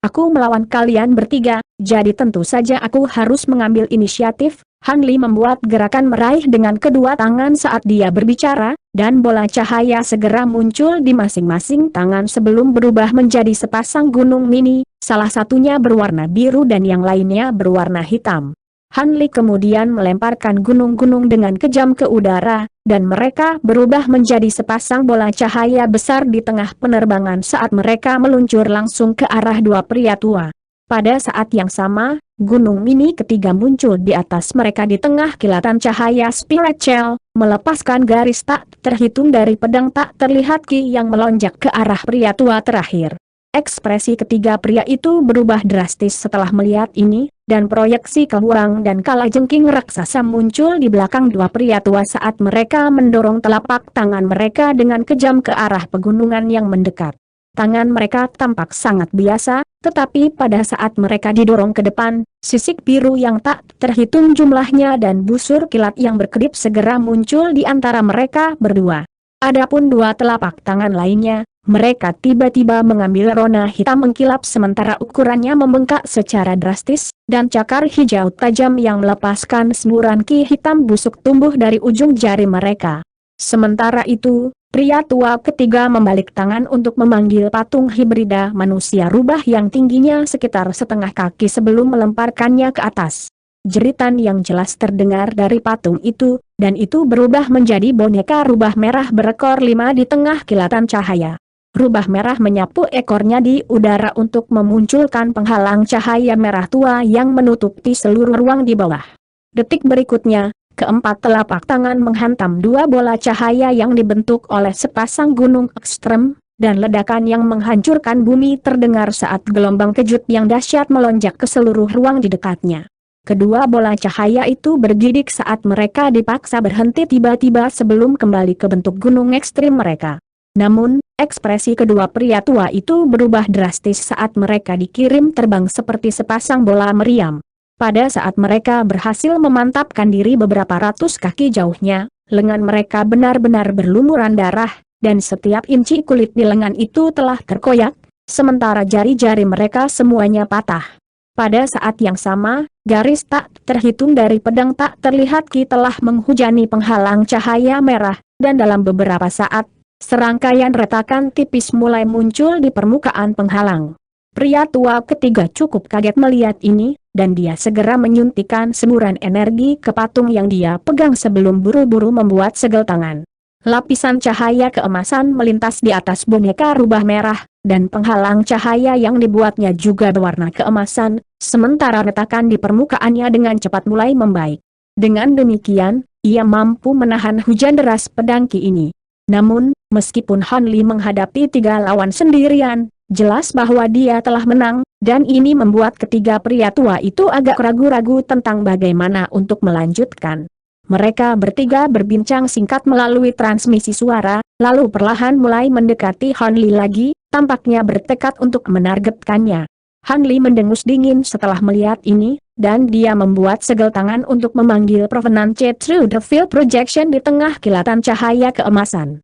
Aku melawan kalian bertiga, jadi tentu saja aku harus mengambil inisiatif. Han Li membuat gerakan meraih dengan kedua tangan saat dia berbicara, dan bola cahaya segera muncul di masing-masing tangan sebelum berubah menjadi sepasang gunung mini, salah satunya berwarna biru dan yang lainnya berwarna hitam. Han Li kemudian melemparkan gunung-gunung dengan kejam ke udara, dan mereka berubah menjadi sepasang bola cahaya besar di tengah penerbangan saat mereka meluncur langsung ke arah dua pria tua. Pada saat yang sama, gunung mini ketiga muncul di atas mereka di tengah kilatan cahaya spirit shell, melepaskan garis tak terhitung dari pedang tak terlihat Ki yang melonjak ke arah pria tua terakhir. Ekspresi ketiga pria itu berubah drastis setelah melihat ini, dan proyeksi kehuang dan kalajengking raksasa muncul di belakang dua pria tua saat mereka mendorong telapak tangan mereka dengan kejam ke arah pegunungan yang mendekat. Tangan mereka tampak sangat biasa, tetapi pada saat mereka didorong ke depan, sisik biru yang tak terhitung jumlahnya dan busur kilat yang berkedip segera muncul di antara mereka berdua. Adapun dua telapak tangan lainnya, mereka tiba-tiba mengambil rona hitam mengkilap sementara ukurannya membengkak secara drastis, dan cakar hijau tajam yang melepaskan semburan ki hitam busuk tumbuh dari ujung jari mereka. Sementara itu, pria tua ketiga membalik tangan untuk memanggil patung hibrida manusia rubah yang tingginya sekitar setengah kaki sebelum melemparkannya ke atas. Jeritan yang jelas terdengar dari patung itu, dan itu berubah menjadi boneka rubah merah berekor 5 di tengah kilatan cahaya. Rubah merah menyapu ekornya di udara untuk memunculkan penghalang cahaya merah tua yang menutupi seluruh ruang di bawah. Detik berikutnya, keempat telapak tangan menghantam dua bola cahaya yang dibentuk oleh sepasang gunung ekstrem, dan ledakan yang menghancurkan bumi terdengar saat gelombang kejut yang dahsyat melonjak ke seluruh ruang di dekatnya. Kedua bola cahaya itu bergidik saat mereka dipaksa berhenti tiba-tiba sebelum kembali ke bentuk gunung ekstrim mereka. Namun, ekspresi kedua pria tua itu berubah drastis saat mereka dikirim terbang seperti sepasang bola meriam. Pada saat mereka berhasil memantapkan diri beberapa ratus kaki jauhnya, lengan mereka benar-benar berlumuran darah, dan setiap inci kulit di lengan itu telah terkoyak, sementara jari-jari mereka semuanya patah. Pada saat yang sama, garis tak terhitung dari pedang tak terlihat Ki telah menghujani penghalang cahaya merah, dan dalam beberapa saat, serangkaian retakan tipis mulai muncul di permukaan penghalang. Pria tua ketiga cukup kaget melihat ini, dan dia segera menyuntikkan semburan energi ke patung yang dia pegang sebelum buru-buru membuat segel tangan. Lapisan cahaya keemasan melintas di atas boneka rubah merah, dan penghalang cahaya yang dibuatnya juga berwarna keemasan, sementara retakan di permukaannya dengan cepat mulai membaik. Dengan demikian, ia mampu menahan hujan deras pedang Ki ini. Namun, meskipun Han Li menghadapi 3 lawan sendirian, jelas bahwa dia telah menang, dan ini membuat ketiga pria tua itu agak ragu-ragu tentang bagaimana untuk melanjutkan. Mereka bertiga berbincang singkat melalui transmisi suara, lalu perlahan mulai mendekati Han Li lagi, tampaknya bertekad untuk menargetkannya. Han Li mendengus dingin setelah melihat ini, dan dia membuat segel tangan untuk memanggil Provenance Through the Field Projection di tengah kilatan cahaya keemasan.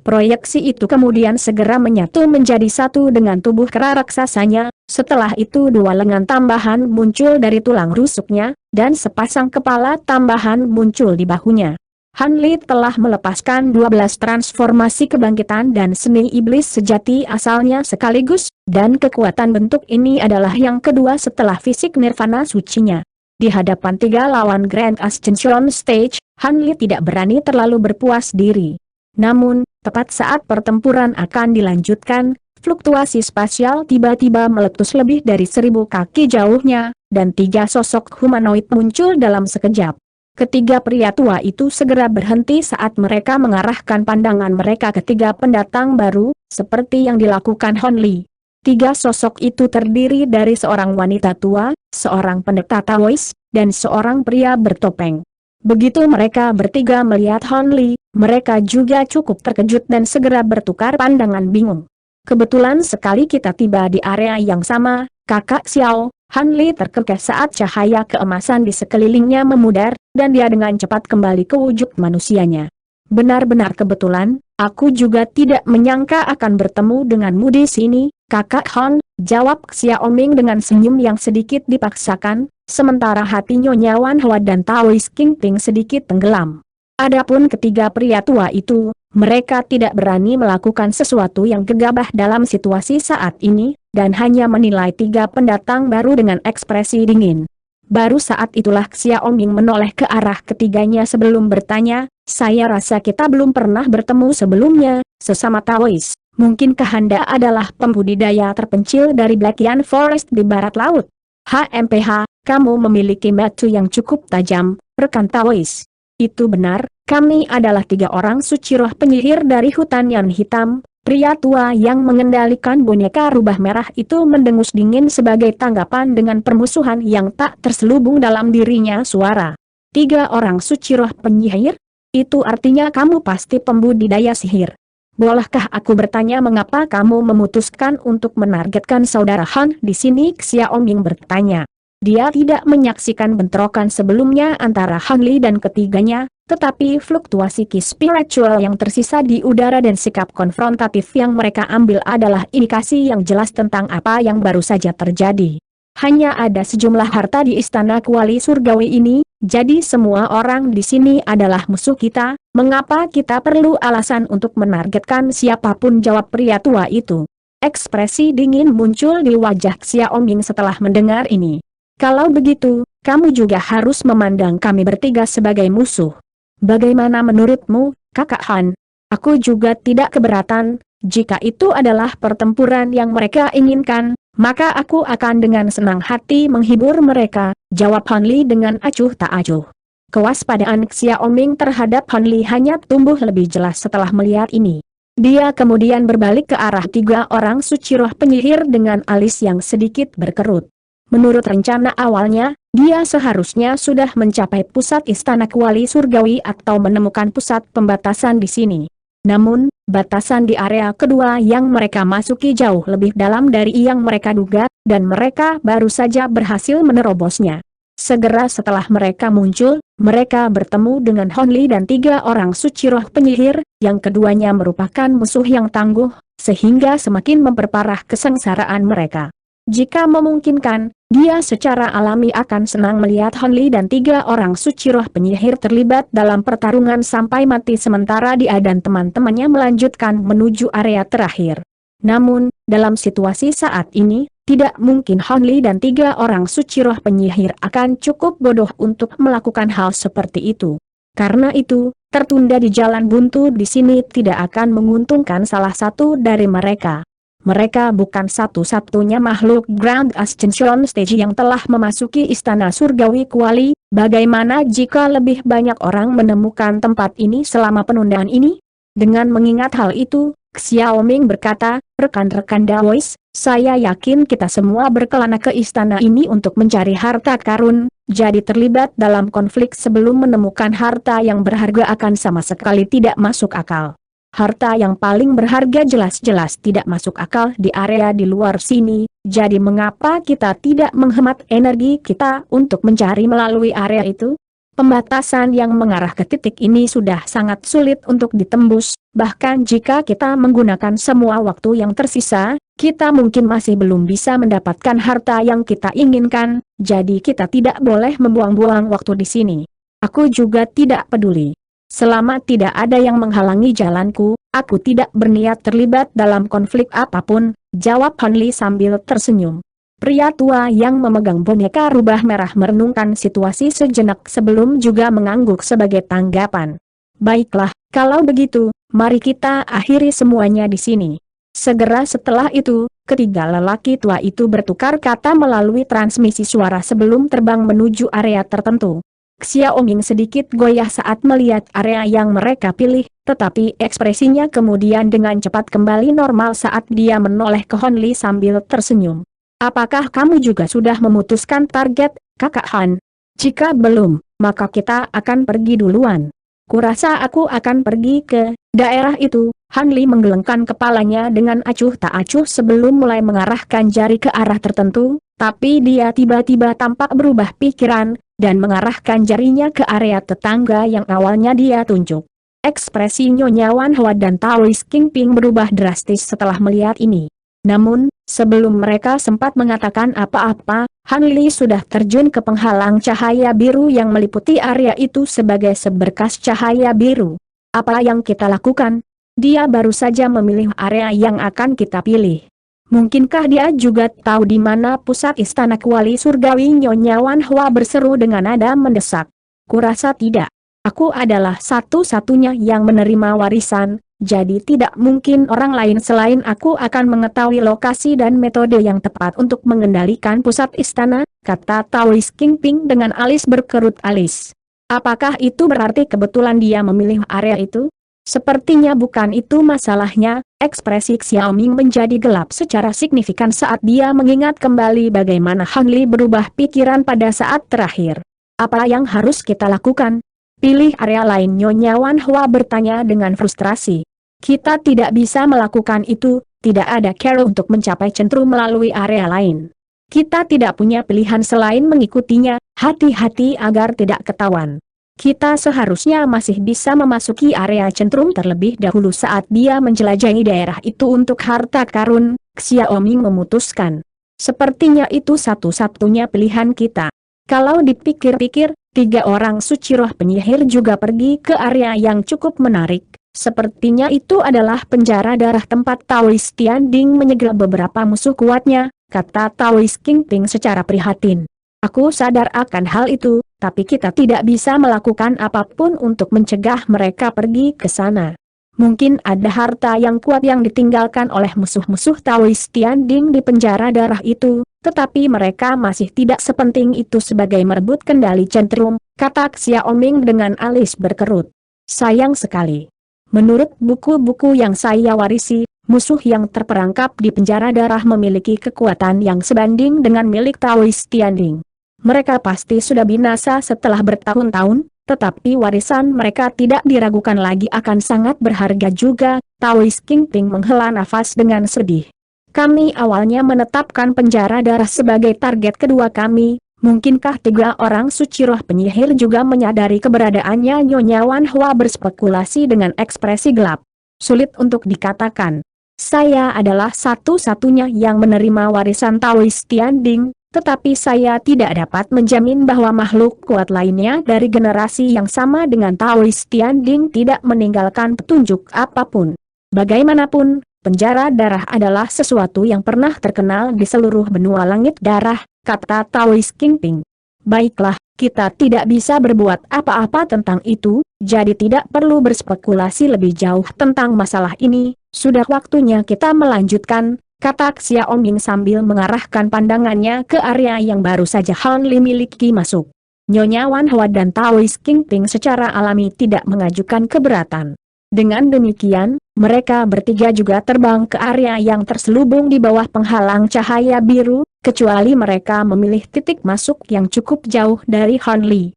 Proyeksi itu kemudian segera menyatu menjadi satu dengan tubuh kera raksasanya, setelah itu 2 lengan tambahan muncul dari tulang rusuknya, dan sepasang kepala tambahan muncul di bahunya. Han Li telah melepaskan 12 transformasi kebangkitan dan seni iblis sejati asalnya sekaligus, dan kekuatan bentuk ini adalah yang kedua setelah fisik nirvana sucinya. Di hadapan 3 lawan Grand Ascension Stage, Han Li tidak berani terlalu berpuas diri. Namun, tepat saat pertempuran akan dilanjutkan, fluktuasi spasial tiba-tiba meletus lebih dari 1000 kaki jauhnya, dan 3 sosok humanoid muncul dalam sekejap. Ketiga pria tua itu segera berhenti saat mereka mengarahkan pandangan mereka ke 3 pendatang baru, seperti yang dilakukan Han Li. 3 sosok itu terdiri dari seorang wanita tua, seorang pendeta Taois, dan seorang pria bertopeng. Begitu mereka bertiga melihat Han Li, mereka juga cukup terkejut dan segera bertukar pandangan bingung. Kebetulan sekali kita tiba di area yang sama, Kakak Xiao. Han Li terkekeh saat cahaya keemasan di sekelilingnya memudar, dan dia dengan cepat kembali ke wujud manusianya. Benar-benar kebetulan, aku juga tidak menyangka akan bertemu denganmu di sini, Kakak Han. jawab Xiaoming dengan senyum yang sedikit dipaksakan, sementara hati Nyonya Wan Hua dan Taois King Ping sedikit tenggelam. Adapun ketiga pria tua itu, mereka tidak berani melakukan sesuatu yang gegabah dalam situasi saat ini, dan hanya menilai tiga pendatang baru dengan ekspresi dingin. Baru saat itulah Xiaoming menoleh ke arah ketiganya sebelum bertanya, saya rasa kita belum pernah bertemu sebelumnya, sesama Taois. Mungkinkah Anda adalah pembudidaya terpencil dari Blackian Forest di barat laut? HMPH, kamu memiliki mata yang cukup tajam, rekan Taois. Itu benar, kami adalah tiga orang suci roh penyihir dari hutan yang hitam. Pria tua yang mengendalikan boneka rubah merah itu mendengus dingin sebagai tanggapan dengan permusuhan yang tak terselubung dalam dirinya suara. Tiga orang suci roh penyihir? Itu artinya kamu pasti pembudidaya sihir. Bolehkah aku bertanya mengapa kamu memutuskan untuk menargetkan saudara Han di sini? Xiaoming bertanya. Dia tidak menyaksikan bentrokan sebelumnya antara Han Li dan ketiganya, tetapi fluktuasi ki spiritual yang tersisa di udara dan sikap konfrontatif yang mereka ambil adalah indikasi yang jelas tentang apa yang baru saja terjadi. Hanya ada sejumlah harta di istana kuali surgawi ini, jadi semua orang di sini adalah musuh kita. Mengapa kita perlu alasan untuk menargetkan siapapun? Jawab pria tua itu. Ekspresi dingin muncul di wajah Xiaoming setelah mendengar ini. Kalau begitu, kamu juga harus memandang kami bertiga sebagai musuh. Bagaimana menurutmu, Kakak Han? Aku juga tidak keberatan, jika itu adalah pertempuran yang mereka inginkan, maka aku akan dengan senang hati menghibur mereka, jawab Han Li dengan acuh tak acuh. Kewaspadaan Xiaoming terhadap Han Li hanya tumbuh lebih jelas setelah melihat ini. Dia kemudian berbalik ke arah tiga orang suci roh penyihir dengan alis yang sedikit berkerut. Menurut rencana awalnya, dia seharusnya sudah mencapai pusat istana kuali surgawi atau menemukan pusat pembatasan di sini. Namun, batasan di area kedua yang mereka masuki jauh lebih dalam dari yang mereka duga, dan mereka baru saja berhasil menerobosnya. Segera setelah mereka muncul, mereka bertemu dengan Han Li dan tiga orang suci roh penyihir, yang keduanya merupakan musuh yang tangguh, sehingga semakin memperparah kesengsaraan mereka. Jika memungkinkan, dia secara alami akan senang melihat Han Li dan tiga orang suci roh penyihir terlibat dalam pertarungan sampai mati sementara dia dan teman-temannya melanjutkan menuju area terakhir. Namun, dalam situasi saat ini, tidak mungkin Han Li dan tiga orang suci roh penyihir akan cukup bodoh untuk melakukan hal seperti itu. Karena itu, tertunda di jalan buntu di sini tidak akan menguntungkan salah satu dari mereka. Mereka bukan satu-satunya makhluk Grand Ascension Stage yang telah memasuki istana surgawi kuali. Bagaimana jika lebih banyak orang menemukan tempat ini selama penundaan ini? Dengan mengingat hal itu, Xiaoming berkata, rekan-rekan Daois, saya yakin kita semua berkelana ke istana ini untuk mencari harta karun, jadi terlibat dalam konflik sebelum menemukan harta yang berharga akan sama sekali tidak masuk akal. Harta yang paling berharga jelas-jelas tidak masuk akal di area di luar sini, jadi mengapa kita tidak menghemat energi kita untuk mencari melalui area itu? Pembatasan yang mengarah ke titik ini sudah sangat sulit untuk ditembus, bahkan jika kita menggunakan semua waktu yang tersisa, kita mungkin masih belum bisa mendapatkan harta yang kita inginkan, jadi kita tidak boleh membuang-buang waktu di sini. Aku juga tidak peduli. Selama tidak ada yang menghalangi jalanku, aku tidak berniat terlibat dalam konflik apapun, jawab Han Li sambil tersenyum. Pria tua yang memegang boneka rubah merah merenungkan situasi sejenak sebelum juga mengangguk sebagai tanggapan. Baiklah, kalau begitu, mari kita akhiri semuanya di sini. Segera setelah itu, ketiga lelaki tua itu bertukar kata melalui transmisi suara sebelum terbang menuju area tertentu. Xiaoming sedikit goyah saat melihat area yang mereka pilih, tetapi ekspresinya kemudian dengan cepat kembali normal saat dia menoleh ke Han Li sambil tersenyum. Apakah kamu juga sudah memutuskan target, Kakak Han? Jika belum, maka kita akan pergi duluan. Kurasa aku akan pergi ke daerah itu. Han Li menggelengkan kepalanya dengan acuh tak acuh sebelum mulai mengarahkan jari ke arah tertentu, tapi dia tiba-tiba tampak berubah pikiran, dan mengarahkan jarinya ke area tetangga yang awalnya dia tunjuk. Ekspresi Nyonya Wan Hua dan Taois King Ping berubah drastis setelah melihat ini. Namun, Sebelum mereka sempat mengatakan apa-apa, Han Li sudah terjun ke penghalang cahaya biru yang meliputi area itu sebagai seberkas cahaya biru. Apa yang kita lakukan? Dia baru saja memilih area yang akan kita pilih. Mungkinkah dia juga tahu di mana pusat istana Kuali Surgawi? Nyonya Wan Hua berseru dengan nada mendesak. Kurasa tidak. Aku adalah satu-satunya yang menerima warisan. Jadi tidak mungkin orang lain selain aku akan mengetahui lokasi dan metode yang tepat untuk mengendalikan pusat istana, kata Taoist Kingping dengan alis berkerut alis. Apakah itu berarti kebetulan dia memilih area itu? Sepertinya bukan itu masalahnya. Ekspresi Xiaoming menjadi gelap secara signifikan saat dia mengingat kembali bagaimana Han Li berubah pikiran pada saat terakhir. Apa yang harus kita lakukan? Pilih area lain. Nyonya Wan Hua bertanya dengan frustrasi. Kita tidak bisa melakukan itu, tidak ada cara untuk mencapai centrum melalui area lain. Kita tidak punya pilihan selain mengikutinya, hati-hati agar tidak ketahuan. Kita seharusnya masih bisa memasuki area centrum terlebih dahulu saat dia menjelajahi daerah itu untuk harta karun, Xiaoming memutuskan. Sepertinya itu satu-satunya pilihan kita. Kalau dipikir-pikir, 3 orang suci roh penyihir juga pergi ke area yang cukup menarik. Sepertinya itu adalah penjara darah tempat Taoist Tianding menyegel beberapa musuh kuatnya, kata Taoist Kingping secara prihatin. Aku sadar akan hal itu, tapi kita tidak bisa melakukan apapun untuk mencegah mereka pergi ke sana. Mungkin ada harta yang kuat yang ditinggalkan oleh musuh-musuh Taoist Tianding di penjara darah itu, tetapi mereka masih tidak sepenting itu sebagai merebut kendali centrum, kata Xiaoming dengan alis berkerut. Sayang sekali. Menurut buku-buku yang saya warisi, musuh yang terperangkap di penjara darah memiliki kekuatan yang sebanding dengan milik Taoist Tianding. Mereka pasti sudah binasa setelah bertahun-tahun, tetapi warisan mereka tidak diragukan lagi akan sangat berharga juga. Taoist Kingping menghela nafas dengan sedih. Kami awalnya menetapkan penjara darah sebagai target kedua kami. Mungkinkah 3 orang suci roh penyihir juga menyadari keberadaannya? Nyonya Wan Hua berspekulasi dengan ekspresi gelap. Sulit untuk dikatakan. Saya adalah satu-satunya yang menerima warisan Taoist Tianding, tetapi saya tidak dapat menjamin bahwa makhluk kuat lainnya dari generasi yang sama dengan Taoist Tianding tidak meninggalkan petunjuk apapun. Bagaimanapun, penjara darah adalah sesuatu yang pernah terkenal di seluruh benua langit darah, kata Taoist Kingping. Baiklah, kita tidak bisa berbuat apa-apa tentang itu, jadi tidak perlu berspekulasi lebih jauh tentang masalah ini, sudah waktunya kita melanjutkan, kata Xiaoming sambil mengarahkan pandangannya ke area yang baru saja Han Li miliki masuk. Nyonya Wan Hua dan Taoist Kingping secara alami tidak mengajukan keberatan. Dengan demikian, mereka bertiga juga terbang ke area yang terselubung di bawah penghalang cahaya biru, kecuali mereka memilih titik masuk yang cukup jauh dari Han Li.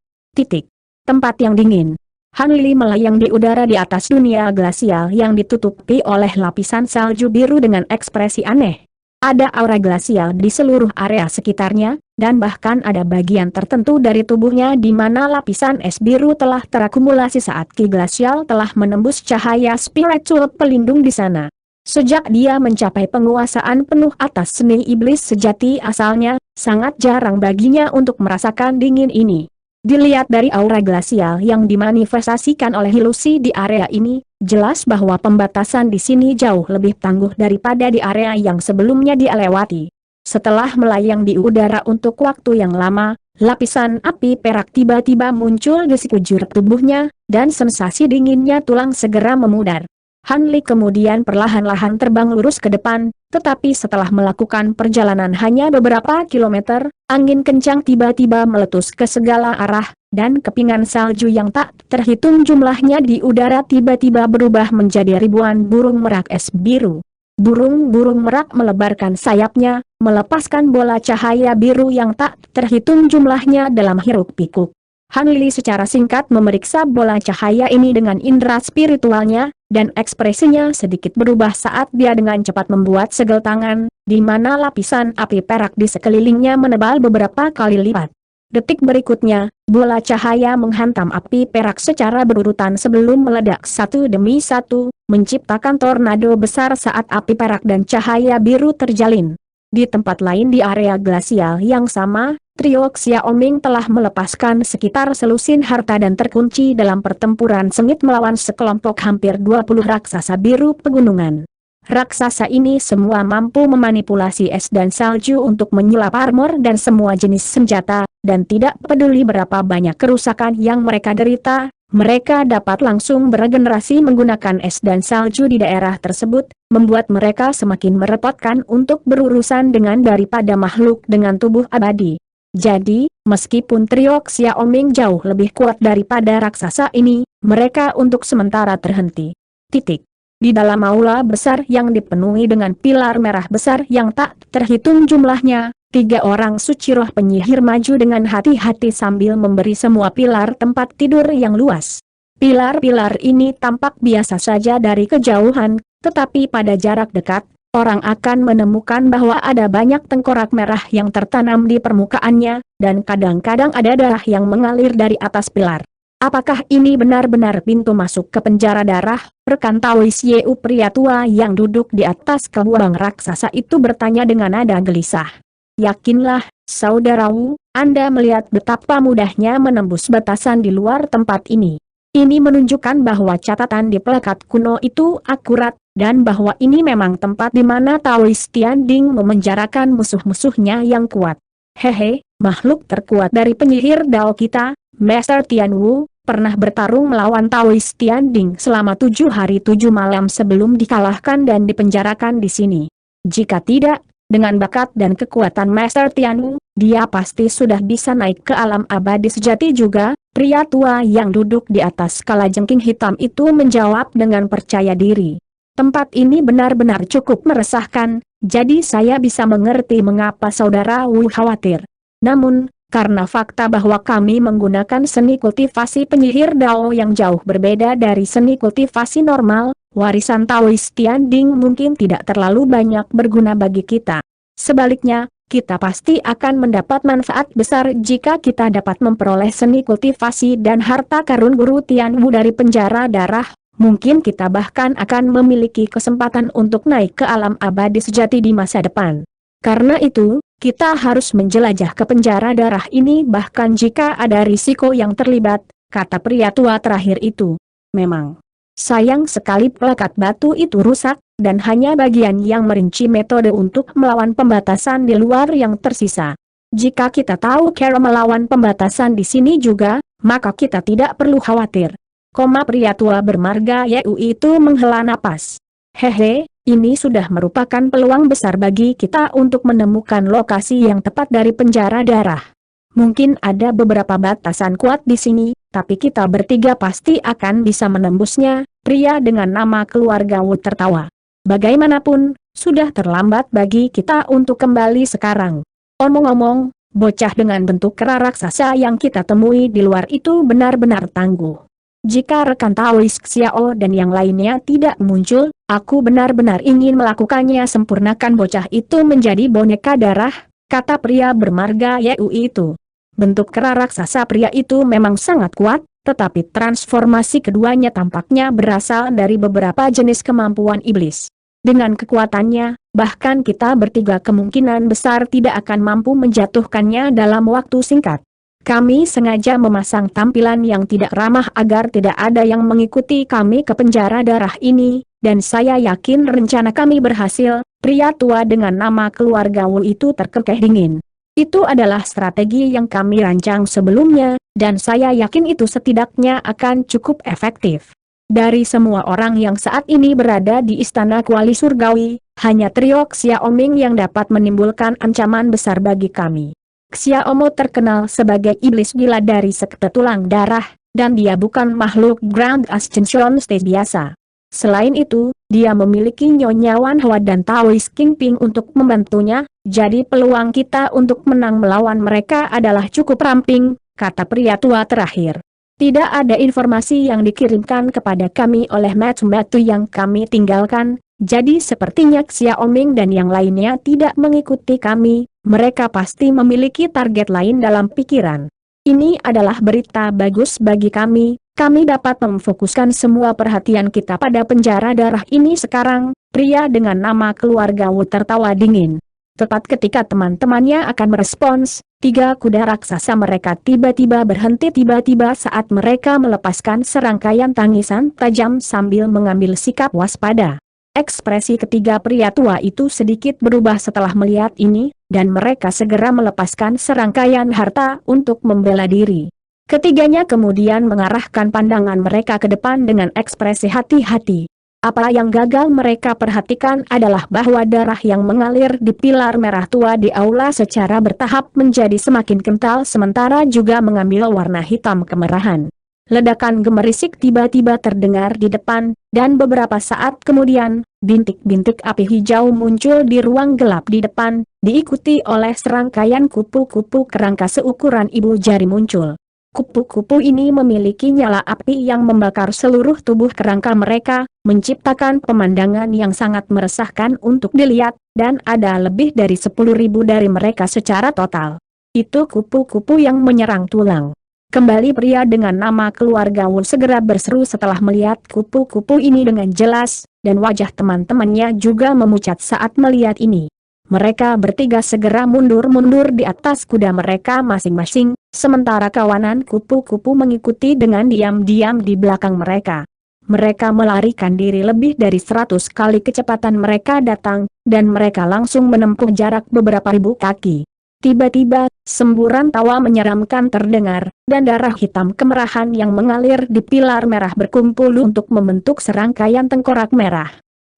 Tempat yang dingin. Han Li melayang di udara di atas dunia glasial yang ditutupi oleh lapisan salju biru dengan ekspresi aneh. Ada aura glasial di seluruh area sekitarnya, dan bahkan ada bagian tertentu dari tubuhnya di mana lapisan es biru telah terakumulasi saat ki glasial telah menembus cahaya spiritual pelindung di sana. Sejak dia mencapai penguasaan penuh atas seni iblis sejati asalnya, sangat jarang baginya untuk merasakan dingin ini. Dilihat dari aura glasial yang dimanifestasikan oleh ilusi di area ini, jelas bahwa pembatasan di sini jauh lebih tangguh daripada di area yang sebelumnya dia lewati. Setelah melayang di udara untuk waktu yang lama, lapisan api perak tiba-tiba muncul di sekujur tubuhnya, dan sensasi dinginnya tulang segera memudar. Han Li kemudian perlahan-lahan terbang lurus ke depan, tetapi setelah melakukan perjalanan hanya beberapa kilometer, angin kencang tiba-tiba meletus ke segala arah, dan kepingan salju yang tak terhitung jumlahnya di udara tiba-tiba berubah menjadi ribuan burung merak es biru. Burung-burung merak melebarkan sayapnya, melepaskan bola cahaya biru yang tak terhitung jumlahnya dalam hiruk-pikuk. Han Li secara singkat memeriksa bola cahaya ini dengan indera spiritualnya, dan ekspresinya sedikit berubah saat dia dengan cepat membuat segel tangan, di mana lapisan api perak di sekelilingnya menebal beberapa kali lipat. Detik berikutnya, bola cahaya menghantam api perak secara berurutan sebelum meledak satu demi satu, menciptakan tornado besar saat api perak dan cahaya biru terjalin. Di tempat lain di area glasial yang sama, trio Xiaoming telah melepaskan sekitar selusin harta dan terkunci dalam pertempuran sengit melawan sekelompok hampir 20 raksasa biru pegunungan. Raksasa ini semua mampu memanipulasi es dan salju untuk menyulap armor dan semua jenis senjata, dan tidak peduli berapa banyak kerusakan yang mereka derita, mereka dapat langsung beregenerasi menggunakan es dan salju di daerah tersebut, membuat mereka semakin merepotkan untuk berurusan dengan daripada makhluk dengan tubuh abadi. Jadi, meskipun trio Xiaoming jauh lebih kuat daripada raksasa ini, mereka untuk sementara terhenti. Titik. Di dalam aula besar yang dipenuhi dengan pilar merah besar yang tak terhitung jumlahnya, 3 orang suci roh penyihir maju dengan hati-hati sambil memberi semua pilar tempat tidur yang luas. Pilar-pilar ini tampak biasa saja dari kejauhan, tetapi pada jarak dekat, orang akan menemukan bahwa ada banyak tengkorak merah yang tertanam di permukaannya, dan kadang-kadang ada darah yang mengalir dari atas pilar. Apakah ini benar-benar pintu masuk ke penjara darah? Rekan Taois Yeu pria tua yang duduk di atas kewang raksasa itu bertanya dengan nada gelisah. Yakinlah, saudaraku, Anda melihat betapa mudahnya menembus batasan di luar tempat ini. Ini menunjukkan bahwa catatan di pelekat kuno itu akurat, dan bahwa ini memang tempat di mana Taois Tianding memenjarakan musuh-musuhnya yang kuat. Hehe, makhluk terkuat dari penyihir Dao kita, Master Tianwu, pernah bertarung melawan Taois Tianding selama 7 hari 7 malam sebelum dikalahkan dan dipenjarakan di sini. Jika tidak, dengan bakat dan kekuatan Master Tianwu, dia pasti sudah bisa naik ke alam abadi sejati juga. Pria tua yang duduk di atas kalajengking hitam itu menjawab dengan percaya diri. Tempat ini benar-benar cukup meresahkan, jadi saya bisa mengerti mengapa saudara Wu khawatir. Namun, karena fakta bahwa kami menggunakan seni kultivasi penyihir Dao yang jauh berbeda dari seni kultivasi normal, warisan Taois Tianding mungkin tidak terlalu banyak berguna bagi kita. Sebaliknya, kita pasti akan mendapat manfaat besar jika kita dapat memperoleh seni kultivasi dan harta karun Guru Tianwu dari penjara darah. Mungkin kita bahkan akan memiliki kesempatan untuk naik ke alam abadi sejati di masa depan. Karena itu, kita harus menjelajah ke penjara darah ini bahkan jika ada risiko yang terlibat, kata pria tua terakhir itu. Memang, sayang sekali pelekat batu itu rusak, dan hanya bagian yang merinci metode untuk melawan pembatasan di luar yang tersisa. Jika kita tahu cara melawan pembatasan di sini juga, maka kita tidak perlu khawatir. Pria tua bermarga Yeu itu menghela napas. Hehe, ini sudah merupakan peluang besar bagi kita untuk menemukan lokasi yang tepat dari penjara darah. Mungkin ada beberapa batasan kuat di sini, tapi kita bertiga pasti akan bisa menembusnya. Pria dengan nama keluarga Wu tertawa. Bagaimanapun, sudah terlambat bagi kita untuk kembali sekarang. Omong-omong, bocah dengan bentuk kera raksasa yang kita temui di luar itu benar-benar tangguh. Jika rekan Taois Xiao dan yang lainnya tidak muncul, aku benar-benar ingin melakukannya sempurnakan bocah itu menjadi boneka darah, kata pria bermarga Yeu itu. Bentuk kera raksasa pria itu memang sangat kuat, tetapi transformasi keduanya tampaknya berasal dari beberapa jenis kemampuan iblis. Dengan kekuatannya, bahkan kita bertiga kemungkinan besar tidak akan mampu menjatuhkannya dalam waktu singkat. Kami sengaja memasang tampilan yang tidak ramah agar tidak ada yang mengikuti kami ke penjara darah ini, dan saya yakin rencana kami berhasil. Pria tua dengan nama keluarga Wu itu terkekeh dingin. Itu adalah strategi yang kami rancang sebelumnya, dan saya yakin itu setidaknya akan cukup efektif. Dari semua orang yang saat ini berada di Istana Kuali Surgawi, hanya trio Xiaoming yang dapat menimbulkan ancaman besar bagi kami. Xiaomo terkenal sebagai iblis gila dari sekte tulang darah, dan dia bukan makhluk Grand Ascension Stage biasa. Selain itu, dia memiliki Nyonya Wan Hua dan Taois Kingping untuk membantunya, jadi peluang kita untuk menang melawan mereka adalah cukup ramping, kata pria tua terakhir. Tidak ada informasi yang dikirimkan kepada kami oleh matu-matu yang kami tinggalkan, Jadi sepertinya Xiaoming dan yang lainnya tidak mengikuti kami, mereka pasti memiliki target lain dalam pikiran. Ini adalah berita bagus bagi kami dapat memfokuskan semua perhatian kita pada penjara darah ini sekarang. Pria dengan nama keluarga Wu tertawa dingin. Tepat ketika teman-temannya akan merespons, 3 kuda raksasa mereka tiba-tiba berhenti tiba-tiba saat mereka melepaskan serangkaian tangisan tajam sambil mengambil sikap waspada. Ekspresi ketiga pria tua itu sedikit berubah setelah melihat ini, dan mereka segera melepaskan serangkaian harta untuk membela diri. Ketiganya kemudian mengarahkan pandangan mereka ke depan dengan ekspresi hati-hati. Apa yang gagal mereka perhatikan adalah bahwa darah yang mengalir di pilar merah tua di aula secara bertahap menjadi semakin kental sementara juga mengambil warna hitam kemerahan. Ledakan gemerisik tiba-tiba terdengar di depan, dan beberapa saat kemudian, bintik-bintik api hijau muncul di ruang gelap di depan, diikuti oleh serangkaian kupu-kupu kerangka seukuran ibu jari muncul. Kupu-kupu ini memiliki nyala api yang membakar seluruh tubuh kerangka mereka, menciptakan pemandangan yang sangat meresahkan untuk dilihat, dan ada lebih dari 10.000 dari mereka secara total. Itu kupu-kupu yang menyerang tulang. Kembali pria dengan nama keluarga Wu segera berseru setelah melihat kupu-kupu ini dengan jelas, dan wajah teman-temannya juga memucat saat melihat ini. Mereka bertiga segera mundur-mundur di atas kuda mereka masing-masing, sementara kawanan kupu-kupu mengikuti dengan diam-diam di belakang mereka. Mereka melarikan diri lebih dari 100 kali kecepatan mereka datang, dan mereka langsung menempuh jarak beberapa ribu kaki. Tiba-tiba, semburan tawa menyeramkan terdengar, dan darah hitam kemerahan yang mengalir di pilar merah berkumpul untuk membentuk serangkaian tengkorak merah.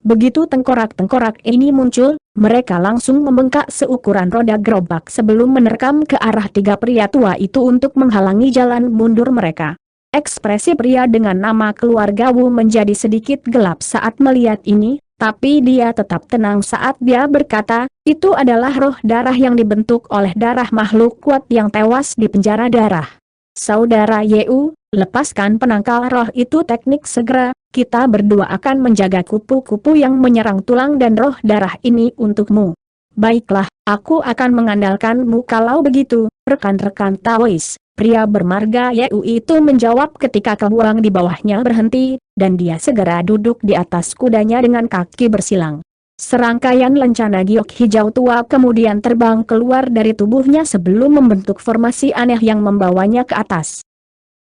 Begitu tengkorak-tengkorak ini muncul, mereka langsung membengkak seukuran roda gerobak sebelum menerkam ke arah 3 pria tua itu untuk menghalangi jalan mundur mereka. Ekspresi pria dengan nama keluarga Wu menjadi sedikit gelap saat melihat ini, tapi dia tetap tenang saat dia berkata, itu adalah roh darah yang dibentuk oleh darah makhluk kuat yang tewas di penjara darah. Saudara Yu, lepaskan penangkal roh itu teknik segera, kita berdua akan menjaga kupu-kupu yang menyerang tulang dan roh darah ini untukmu. Baiklah, aku akan mengandalkanmu kalau begitu, rekan-rekan Taois. Pria bermarga Yu itu menjawab ketika kebuang di bawahnya berhenti, dan dia segera duduk di atas kudanya dengan kaki bersilang. Serangkaian lencana giok hijau tua kemudian terbang keluar dari tubuhnya sebelum membentuk formasi aneh yang membawanya ke atas.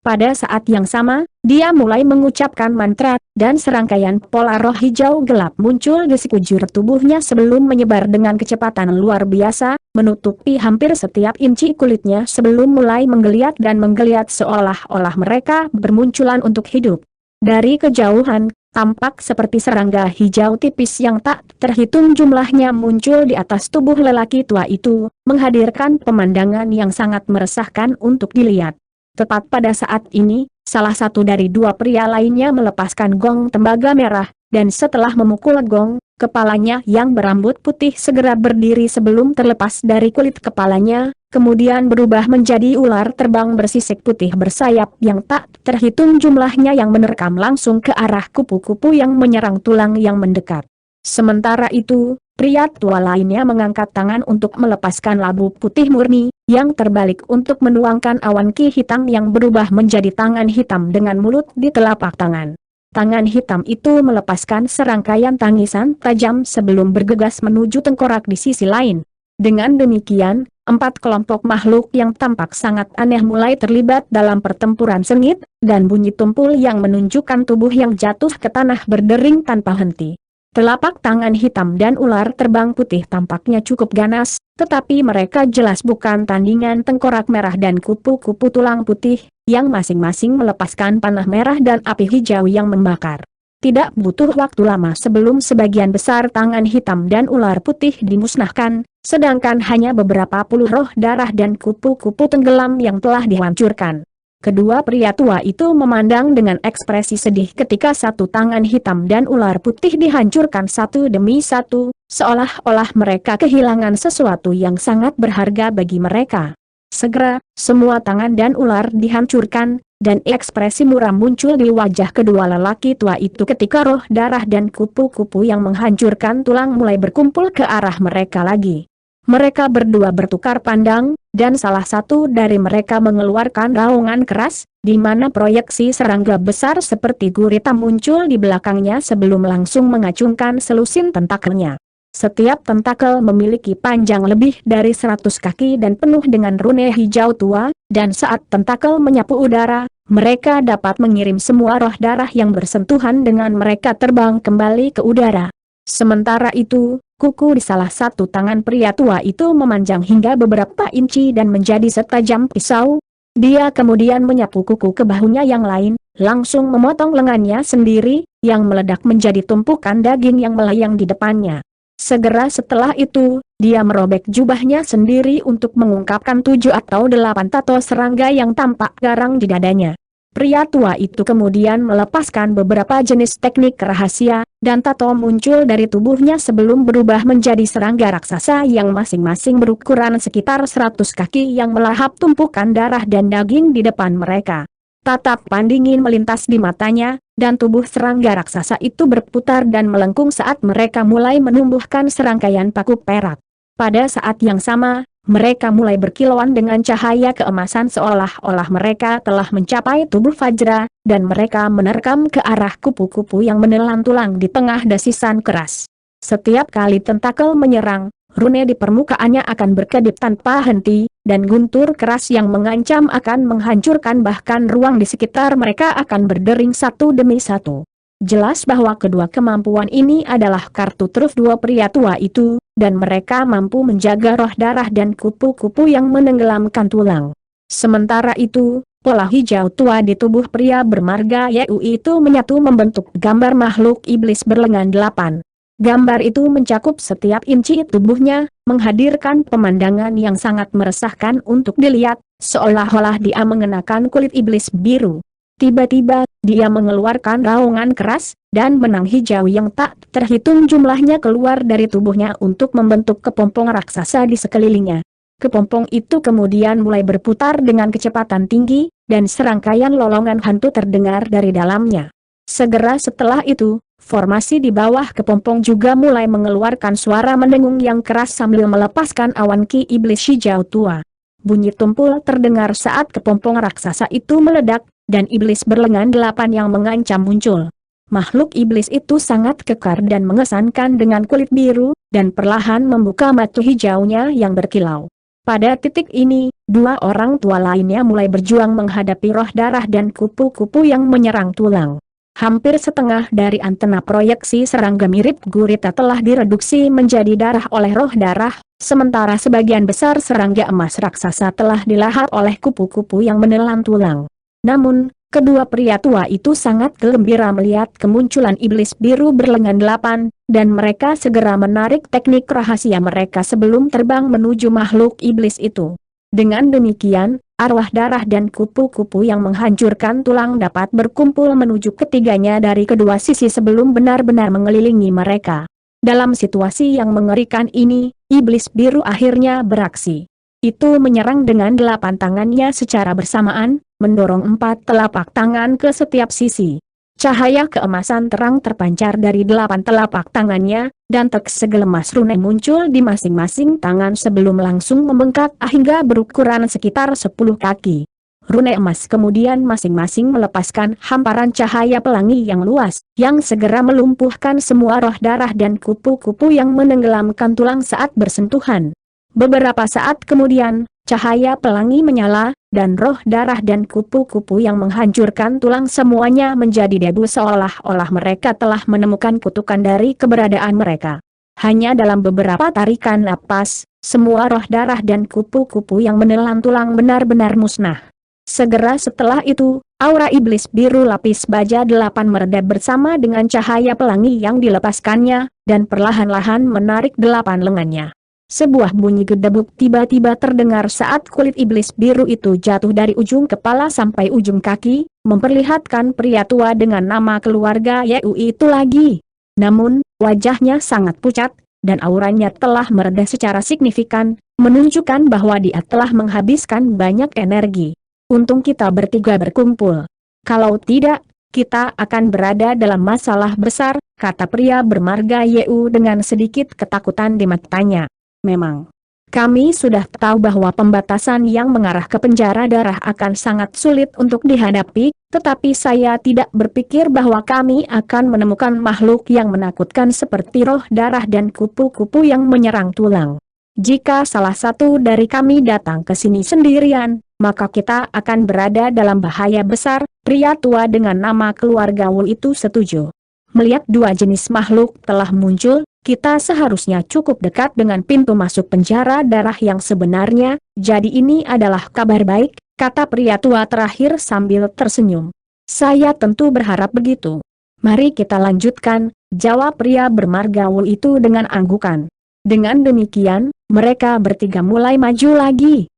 Pada saat yang sama, dia mulai mengucapkan mantra, dan serangkaian pola roh hijau gelap muncul di sekujur tubuhnya sebelum menyebar dengan kecepatan luar biasa, menutupi hampir setiap inci kulitnya sebelum mulai menggeliat dan menggeliat seolah-olah mereka bermunculan untuk hidup. Dari kejauhan, tampak seperti serangga hijau tipis yang tak terhitung jumlahnya muncul di atas tubuh lelaki tua itu, menghadirkan pemandangan yang sangat meresahkan untuk dilihat. Tepat pada saat ini, salah satu dari 2 pria lainnya melepaskan gong tembaga merah, dan setelah memukul gong, kepalanya yang berambut putih segera berdiri sebelum terlepas dari kulit kepalanya, kemudian berubah menjadi ular terbang bersisik putih bersayap yang tak terhitung jumlahnya yang menerkam langsung ke arah kupu-kupu yang menyerang tulang yang mendekat. Sementara itu, pria tua lainnya mengangkat tangan untuk melepaskan labu putih murni, yang terbalik untuk menuangkan awan ki hitam yang berubah menjadi tangan hitam dengan mulut di telapak tangan. Tangan hitam itu melepaskan serangkaian tangisan tajam sebelum bergegas menuju tengkorak di sisi lain. Dengan demikian, 4 kelompok makhluk yang tampak sangat aneh mulai terlibat dalam pertempuran sengit, dan bunyi tumpul yang menunjukkan tubuh yang jatuh ke tanah berdering tanpa henti. Telapak tangan hitam dan ular terbang putih tampaknya cukup ganas, tetapi mereka jelas bukan tandingan tengkorak merah dan kupu-kupu tulang putih, yang masing-masing melepaskan panah merah dan api hijau yang membakar. Tidak butuh waktu lama sebelum sebagian besar tangan hitam dan ular putih dimusnahkan, sedangkan hanya beberapa puluh roh darah dan kupu-kupu tenggelam yang telah dihancurkan. Kedua pria tua itu memandang dengan ekspresi sedih ketika satu tangan hitam dan ular putih dihancurkan satu demi satu, seolah-olah mereka kehilangan sesuatu yang sangat berharga bagi mereka. Segera, semua tangan dan ular dihancurkan, dan ekspresi muram muncul di wajah kedua lelaki tua itu ketika roh darah dan kupu-kupu yang menghancurkan tulang mulai berkumpul ke arah mereka lagi. Mereka berdua bertukar pandang, dan salah satu dari mereka mengeluarkan raungan keras, di mana proyeksi serangga besar seperti gurita muncul di belakangnya sebelum langsung mengacungkan selusin tentakelnya. Setiap tentakel memiliki panjang lebih dari 100 kaki dan penuh dengan rune hijau tua, dan saat tentakel menyapu udara, mereka dapat mengirim semua roh darah yang bersentuhan dengan mereka terbang kembali ke udara. Sementara itu, kuku di salah satu tangan pria tua itu memanjang hingga beberapa inci dan menjadi setajam pisau. Dia kemudian menyapu kuku ke bahunya yang lain, langsung memotong lengannya sendiri, yang meledak menjadi tumpukan daging yang melayang di depannya. Segera setelah itu, dia merobek jubahnya sendiri untuk mengungkapkan 7 atau 8 tato serangga yang tampak garang di dadanya. Pria tua itu kemudian melepaskan beberapa jenis teknik rahasia, dan tato muncul dari tubuhnya sebelum berubah menjadi serangga raksasa yang masing-masing berukuran sekitar 100 kaki yang melahap tumpukan darah dan daging di depan mereka. Tatapan dingin melintas di matanya, dan tubuh serangga raksasa itu berputar dan melengkung saat mereka mulai menumbuhkan serangkaian paku perak. Pada saat yang sama, mereka mulai berkilauan dengan cahaya keemasan seolah-olah mereka telah mencapai tubuh Fajra, dan mereka menerkam ke arah kupu-kupu yang menelan tulang di tengah desisan keras. Setiap kali tentakel menyerang, rune di permukaannya akan berkedip tanpa henti, dan guntur keras yang mengancam akan menghancurkan bahkan ruang di sekitar mereka akan berdering satu demi satu. Jelas bahwa kedua kemampuan ini adalah kartu truf dua pria tua itu, dan mereka mampu menjaga roh darah dan kupu-kupu yang menenggelamkan tulang. Sementara itu, pola hijau tua di tubuh pria bermarga Yeu itu menyatu membentuk gambar makhluk iblis berlengan 8. Gambar itu mencakup setiap inci tubuhnya, menghadirkan pemandangan yang sangat meresahkan untuk dilihat, seolah-olah dia mengenakan kulit iblis biru. Tiba-tiba, dia mengeluarkan raungan keras, dan benang hijau yang tak terhitung jumlahnya keluar dari tubuhnya untuk membentuk kepompong raksasa di sekelilingnya. Kepompong itu kemudian mulai berputar dengan kecepatan tinggi, dan serangkaian lolongan hantu terdengar dari dalamnya. Segera setelah itu, formasi di bawah kepompong juga mulai mengeluarkan suara mendengung yang keras sambil melepaskan awan ki iblis hijau tua. Bunyi tumpul terdengar saat kepompong raksasa itu meledak, dan iblis berlengan 8 yang mengancam muncul. Makhluk iblis itu sangat kekar dan mengesankan dengan kulit biru, dan perlahan membuka mata hijaunya yang berkilau. Pada titik ini, dua orang tua lainnya mulai berjuang menghadapi roh darah dan kupu-kupu yang menyerang tulang. Hampir setengah dari antena proyeksi serangga mirip gurita telah direduksi menjadi darah oleh roh darah, sementara sebagian besar serangga emas raksasa telah dilahap oleh kupu-kupu yang menelan tulang. Namun, kedua pria tua itu sangat gembira melihat kemunculan iblis biru berlengan 8, dan mereka segera menarik teknik rahasia mereka sebelum terbang menuju makhluk iblis itu. Dengan demikian, arwah darah dan kupu-kupu yang menghancurkan tulang dapat berkumpul menuju ketiganya dari kedua sisi sebelum benar-benar mengelilingi mereka. Dalam situasi yang mengerikan ini, iblis biru akhirnya beraksi. Itu menyerang dengan 8 tangannya secara bersamaan, mendorong 4 telapak tangan ke setiap sisi. Cahaya keemasan terang terpancar dari 8 telapak tangannya, dan segelemas rune muncul di masing-masing tangan sebelum langsung membengkak hingga berukuran sekitar 10 kaki. Rune emas kemudian masing-masing melepaskan hamparan cahaya pelangi yang luas, yang segera melumpuhkan semua roh darah dan kupu-kupu yang menenggelamkan tulang saat bersentuhan. Beberapa saat kemudian, cahaya pelangi menyala, dan roh darah dan kupu-kupu yang menghancurkan tulang semuanya menjadi debu seolah-olah mereka telah menemukan kutukan dari keberadaan mereka. Hanya dalam beberapa tarikan napas, semua roh darah dan kupu-kupu yang menelan tulang benar-benar musnah. Segera setelah itu, aura iblis biru lapis baja 8 meredap bersama dengan cahaya pelangi yang dilepaskannya, dan perlahan-lahan menarik 8 lengannya. Sebuah bunyi gedebuk tiba-tiba terdengar saat kulit iblis biru itu jatuh dari ujung kepala sampai ujung kaki, memperlihatkan pria tua dengan nama keluarga Yeu itu lagi. Namun, wajahnya sangat pucat, dan auranya telah mereda secara signifikan, menunjukkan bahwa dia telah menghabiskan banyak energi. Untung kita bertiga berkumpul. Kalau tidak, kita akan berada dalam masalah besar, kata pria bermarga Yu dengan sedikit ketakutan di matanya. Memang, kami sudah tahu bahwa pembatasan yang mengarah ke penjara darah akan sangat sulit untuk dihadapi, tetapi saya tidak berpikir bahwa kami akan menemukan makhluk yang menakutkan seperti roh darah dan kupu-kupu yang menyerang tulang. Jika salah satu dari kami datang ke sini sendirian, maka kita akan berada dalam bahaya besar. Pria tua dengan nama keluarga Wu itu setuju. Melihat dua jenis makhluk telah muncul, kita seharusnya cukup dekat dengan pintu masuk penjara darah yang sebenarnya, jadi ini adalah kabar baik, kata pria tua terakhir sambil tersenyum. Saya tentu berharap begitu. Mari kita lanjutkan, jawab pria bermarga Wu itu dengan anggukan. Dengan demikian, mereka bertiga mulai maju lagi.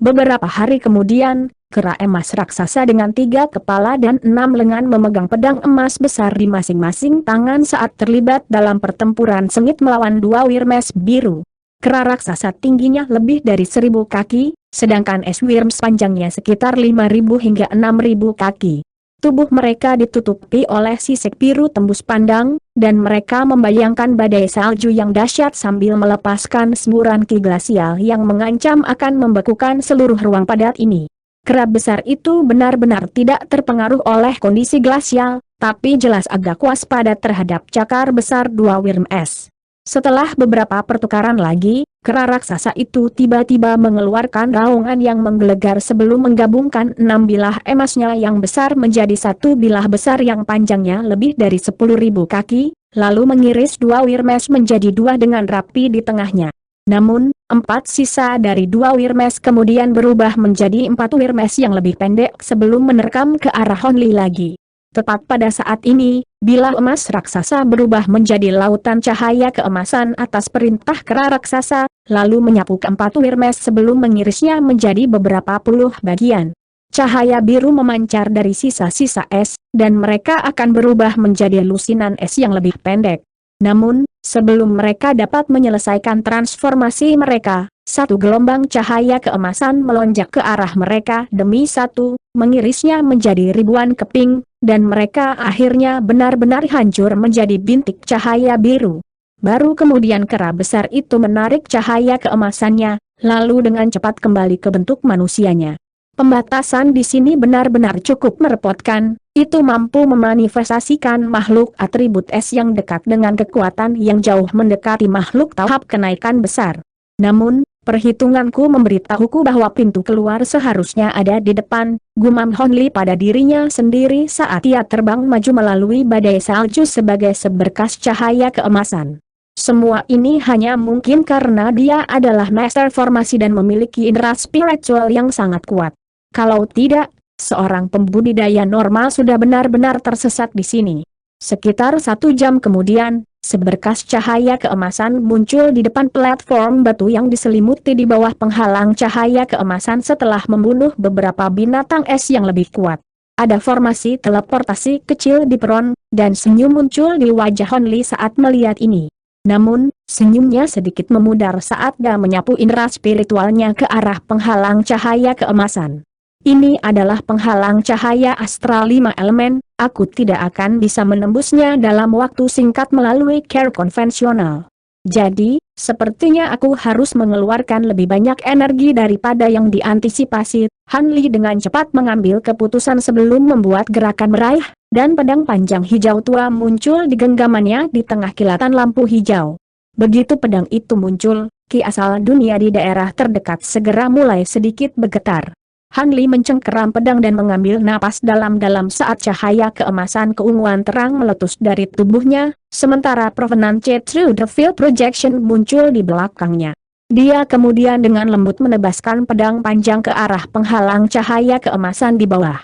Beberapa hari kemudian, kera emas raksasa dengan 3 kepala dan 6 lengan memegang pedang emas besar di masing-masing tangan saat terlibat dalam pertempuran sengit melawan 2 Wirmes biru. Kera raksasa tingginya lebih dari 1000 kaki, sedangkan es Wirmes panjangnya sekitar 5000 hingga 6000 kaki. Tubuh mereka ditutupi oleh sisik biru tembus pandang, dan mereka membayangkan badai salju yang dahsyat sambil melepaskan semburan ki glasial yang mengancam akan membekukan seluruh ruang padat ini. Kera besar itu benar-benar tidak terpengaruh oleh kondisi glasial, tapi jelas agak waspada terhadap cakar besar 2 Wirmes. Setelah beberapa pertukaran lagi, kera raksasa itu tiba-tiba mengeluarkan raungan yang menggelegar sebelum menggabungkan 6 bilah emasnya yang besar menjadi satu bilah besar yang panjangnya lebih dari 10.000 kaki, lalu mengiris 2 Wirmes menjadi 2 dengan rapi di tengahnya. Namun, 4 sisa dari 2 Wirmes kemudian berubah menjadi 4 Wirmes yang lebih pendek sebelum menerkam ke arah Honli lagi. Tepat pada saat ini, bilah emas raksasa berubah menjadi lautan cahaya keemasan atas perintah kera raksasa, lalu menyapu ke 4 Wirmes sebelum mengirisnya menjadi beberapa puluh bagian. Cahaya biru memancar dari sisa-sisa es, dan mereka akan berubah menjadi lusinan es yang lebih pendek. Namun, sebelum mereka dapat menyelesaikan transformasi mereka, satu gelombang cahaya keemasan melonjak ke arah mereka demi satu, mengirisnya menjadi ribuan keping, dan mereka akhirnya benar-benar hancur menjadi bintik cahaya biru. Baru kemudian kera besar itu menarik cahaya keemasannya, lalu dengan cepat kembali ke bentuk manusianya. Pembatasan di sini benar-benar cukup merepotkan, itu mampu memanifestasikan makhluk atribut es yang dekat dengan kekuatan yang jauh mendekati makhluk tahap kenaikan besar. Namun, perhitunganku memberitahuku bahwa pintu keluar seharusnya ada di depan, gumam Honli pada dirinya sendiri saat ia terbang maju melalui badai salju sebagai seberkas cahaya keemasan. Semua ini hanya mungkin karena dia adalah master formasi dan memiliki indera spiritual yang sangat kuat. Kalau tidak, seorang pembudidaya normal sudah benar-benar tersesat di sini. Sekitar 1 jam kemudian, seberkas cahaya keemasan muncul di depan platform batu yang diselimuti di bawah penghalang cahaya keemasan setelah membunuh beberapa binatang es yang lebih kuat. Ada formasi teleportasi kecil di peron, dan senyum muncul di wajah Honli saat melihat ini. Namun, senyumnya sedikit memudar saat dia menyapu indera spiritualnya ke arah penghalang cahaya keemasan. Ini adalah penghalang cahaya astral 5 elemen, aku tidak akan bisa menembusnya dalam waktu singkat melalui care konvensional. Jadi, sepertinya aku harus mengeluarkan lebih banyak energi daripada yang diantisipasi. Honli dengan cepat mengambil keputusan sebelum membuat gerakan meraih, dan pedang panjang hijau tua muncul di genggamannya di tengah kilatan lampu hijau. Begitu pedang itu muncul, ki asal dunia di daerah terdekat segera mulai sedikit bergetar. Honli mencengkeram pedang dan mengambil napas dalam-dalam saat cahaya keemasan keunguan terang meletus dari tubuhnya, sementara Provenance Through the Field Projection muncul di belakangnya. Dia kemudian dengan lembut menebaskan pedang panjang ke arah penghalang cahaya keemasan di bawah.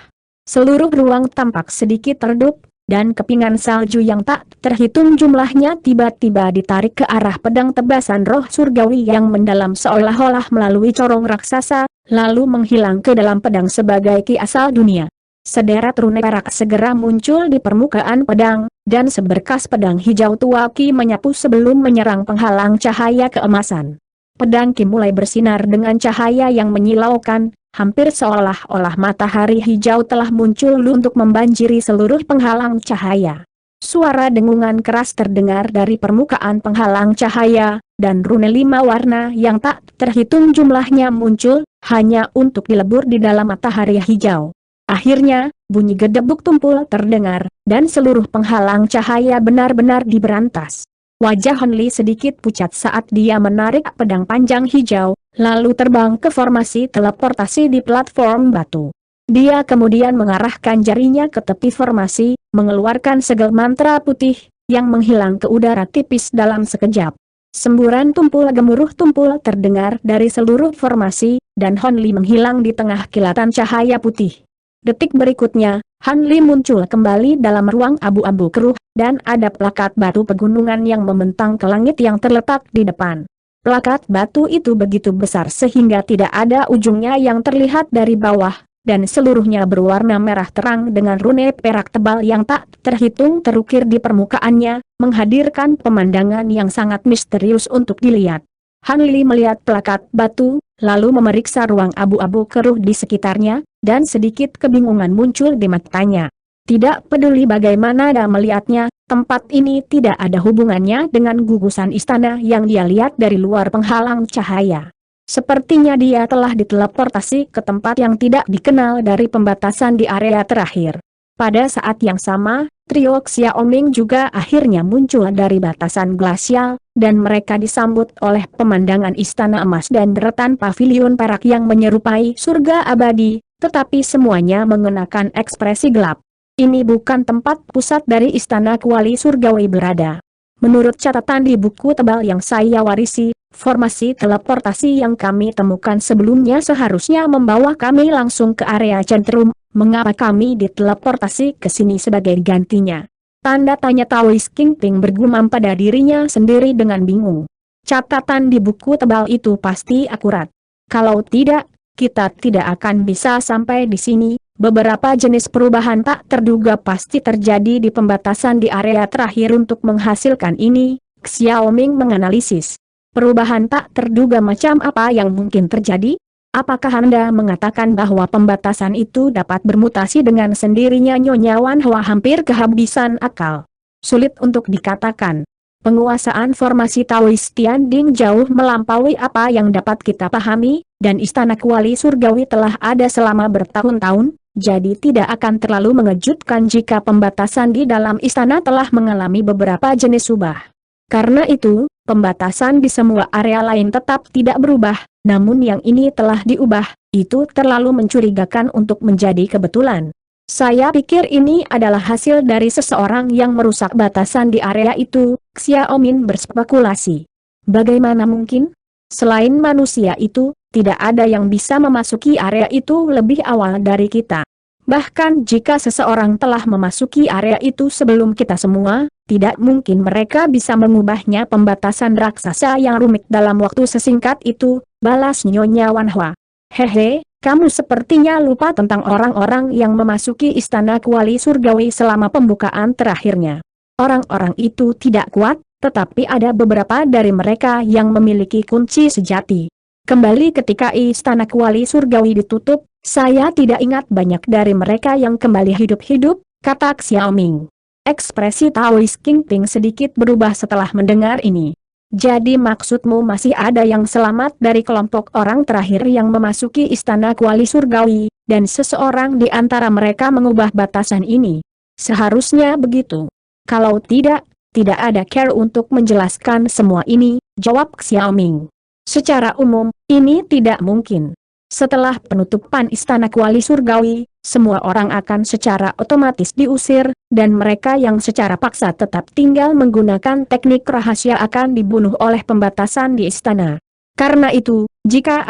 Seluruh ruang tampak sedikit redup, dan kepingan salju yang tak terhitung jumlahnya tiba-tiba ditarik ke arah pedang tebasan roh surgawi yang mendalam seolah-olah melalui corong raksasa, lalu menghilang ke dalam pedang sebagai ki asal dunia. Sederet rune perak segera muncul di permukaan pedang, dan seberkas pedang hijau tua ki menyapu sebelum menyerang penghalang cahaya keemasan. Pedang ki mulai bersinar dengan cahaya yang menyilaukan, hampir seolah-olah matahari hijau telah muncul untuk membanjiri seluruh penghalang cahaya. Suara dengungan keras terdengar dari permukaan penghalang cahaya, dan rune 5 warna yang tak terhitung jumlahnya muncul, hanya untuk dilebur di dalam matahari hijau. Akhirnya, bunyi gedebuk tumpul terdengar, dan seluruh penghalang cahaya benar-benar diberantas. Wajah Hon Li sedikit pucat saat dia menarik pedang panjang hijau, lalu terbang ke formasi teleportasi di platform batu. Dia kemudian mengarahkan jarinya ke tepi formasi, mengeluarkan segel mantra putih, yang menghilang ke udara tipis dalam sekejap. Semburan tumpul gemuruh tumpul terdengar dari seluruh formasi, dan Hon Li menghilang di tengah kilatan cahaya putih. Detik berikutnya, Hon Li muncul kembali dalam ruang abu-abu keruh, dan ada plakat batu pegunungan yang membentang ke langit yang terletak di depan. Plakat batu itu begitu besar sehingga tidak ada ujungnya yang terlihat dari bawah, dan seluruhnya berwarna merah terang dengan rune perak tebal yang tak terhitung terukir di permukaannya, menghadirkan pemandangan yang sangat misterius untuk dilihat. Han Li melihat plakat batu, lalu memeriksa ruang abu-abu keruh di sekitarnya, dan sedikit kebingungan muncul di matanya. Tidak peduli bagaimana dia melihatnya, tempat ini tidak ada hubungannya dengan gugusan istana yang dia lihat dari luar penghalang cahaya. Sepertinya dia telah diteleportasi ke tempat yang tidak dikenal dari pembatasan di area terakhir. Pada saat yang sama, trio Xiaoming juga akhirnya muncul dari batasan glasial, dan mereka disambut oleh pemandangan istana emas dan deretan pavilion perak yang menyerupai surga abadi, tetapi semuanya mengenakan ekspresi gelap. Ini bukan tempat pusat dari istana kuali surgawi berada. Menurut catatan di buku tebal yang saya warisi, formasi teleportasi yang kami temukan sebelumnya seharusnya membawa kami langsung ke area centrum. Mengapa kami diteleportasi ke sini sebagai gantinya? Tanda tanya Taoist King Ping bergumam pada dirinya sendiri dengan bingung. Catatan di buku tebal itu pasti akurat. Kalau tidak, kita tidak akan bisa sampai di sini. Beberapa jenis perubahan tak terduga pasti terjadi di pembatasan di area terakhir untuk menghasilkan ini. Xiaoming menganalisis. Perubahan tak terduga macam apa yang mungkin terjadi? Apakah Anda mengatakan bahwa pembatasan itu dapat bermutasi dengan sendirinya? Nyonya Wan Hua hampir kehabisan akal. Sulit untuk dikatakan. Penguasaan formasi Taoist Tianding jauh melampaui apa yang dapat kita pahami, dan istana kuali surgawi telah ada selama bertahun-tahun, jadi tidak akan terlalu mengejutkan jika pembatasan di dalam istana telah mengalami beberapa jenis ubah. Karena itu, pembatasan di semua area lain tetap tidak berubah, namun yang ini telah diubah, itu terlalu mencurigakan untuk menjadi kebetulan. Saya pikir ini adalah hasil dari seseorang yang merusak batasan di area itu, Xiaomin berspekulasi. Bagaimana mungkin? Selain manusia itu, tidak ada yang bisa memasuki area itu lebih awal dari kita. Bahkan jika seseorang telah memasuki area itu sebelum kita semua, tidak mungkin mereka bisa mengubahnya. Pembatasan raksasa yang rumit dalam waktu sesingkat itu, balas Nyonya Wan Hua. Hehe, kamu sepertinya lupa tentang orang-orang yang memasuki istana kuali surgawi selama pembukaan terakhirnya. Orang-orang itu tidak kuat, tetapi ada beberapa dari mereka yang memiliki kunci sejati. Kembali ketika istana kuali surgawi ditutup, saya tidak ingat banyak dari mereka yang kembali hidup-hidup, kata Xiaoming. Ekspresi Taoist King Ping sedikit berubah setelah mendengar ini. Jadi maksudmu masih ada yang selamat dari kelompok orang terakhir yang memasuki istana kuali surgawi, dan seseorang di antara mereka mengubah batasan ini? Seharusnya begitu. Kalau tidak, tidak ada care untuk menjelaskan semua ini, jawab Xiaoming. Secara umum, ini tidak mungkin. Setelah penutupan istana kuali surgawi, semua orang akan secara otomatis diusir, dan mereka yang secara paksa tetap tinggal menggunakan teknik rahasia akan dibunuh oleh pembatasan di istana. Karena itu, jika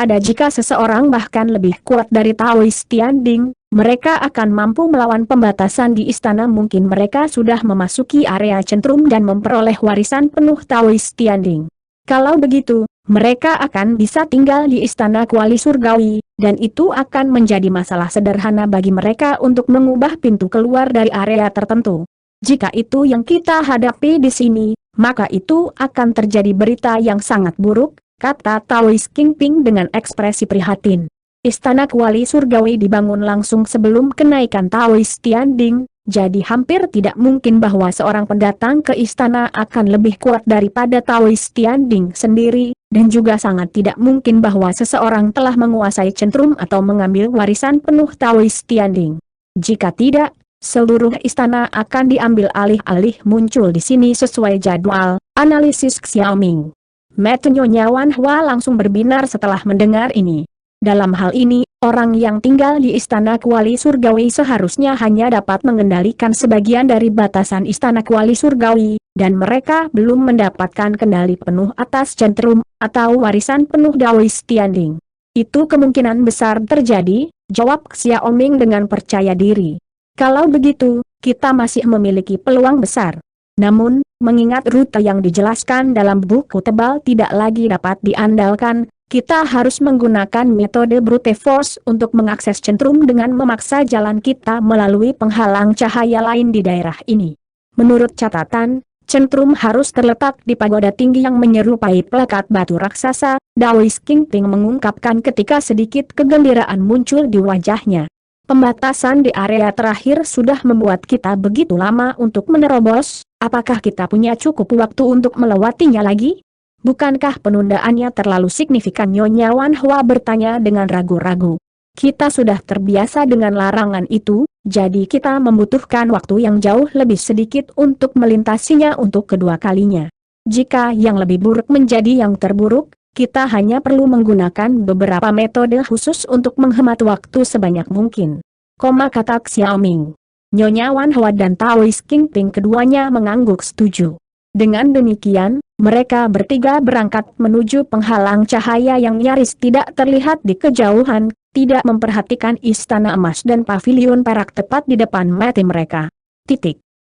seseorang bahkan lebih kuat dari Taoist Tianding, mereka akan mampu melawan pembatasan di istana. Mungkin mereka sudah memasuki area centrum dan memperoleh warisan penuh Taoist Tianding. Kalau begitu, mereka akan bisa tinggal di istana kuali surgawi, dan itu akan menjadi masalah sederhana bagi mereka untuk mengubah pintu keluar dari area tertentu. Jika itu yang kita hadapi di sini, maka itu akan terjadi berita yang sangat buruk, kata Taoist King Ping dengan ekspresi prihatin. Istana Kuali Surgawi dibangun langsung sebelum kenaikan Taoist Tianding, jadi hampir tidak mungkin bahwa seorang pendatang ke istana akan lebih kuat daripada Taoist Tianding sendiri, dan juga sangat tidak mungkin bahwa seseorang telah menguasai centrum atau mengambil warisan penuh Taoist Tianding. Jika tidak, seluruh istana akan diambil alih-alih muncul di sini sesuai jadwal, analisis Xiaoming. Mata Nyonya Wan Hua langsung berbinar setelah mendengar ini. Dalam hal ini, orang yang tinggal di Istana Kuali Surgawi seharusnya hanya dapat mengendalikan sebagian dari batasan Istana Kuali Surgawi, dan mereka belum mendapatkan kendali penuh atas centrum, atau warisan penuh Taoist Tianding. Itu kemungkinan besar terjadi, jawab Xiaoming dengan percaya diri. Kalau begitu, kita masih memiliki peluang besar. Namun, mengingat rute yang dijelaskan dalam buku tebal tidak lagi dapat diandalkan, kita harus menggunakan metode brute force untuk mengakses centrum dengan memaksa jalan kita melalui penghalang cahaya lain di daerah ini. Menurut catatan, centrum harus terletak di pagoda tinggi yang menyerupai plakat batu raksasa, Daoist Kingping mengungkapkan ketika sedikit kegembiraan muncul di wajahnya. Pembatasan di area terakhir sudah membuat kita begitu lama untuk menerobos, apakah kita punya cukup waktu untuk melewatinya lagi? Bukankah penundaannya terlalu signifikan? Nyonya Wan Hua bertanya dengan ragu-ragu. Kita sudah terbiasa dengan larangan itu, jadi kita membutuhkan waktu yang jauh lebih sedikit untuk melintasinya untuk kedua kalinya. Jika yang lebih buruk menjadi yang terburuk, kita hanya perlu menggunakan beberapa metode khusus untuk menghemat waktu sebanyak mungkin. Kata Xiaoming. Nyonya Wan Hua dan Taoist Kingping keduanya mengangguk setuju. Dengan demikian, mereka bertiga berangkat menuju penghalang cahaya yang nyaris tidak terlihat di kejauhan, tidak memperhatikan istana emas dan pavilion perak tepat di depan mata mereka.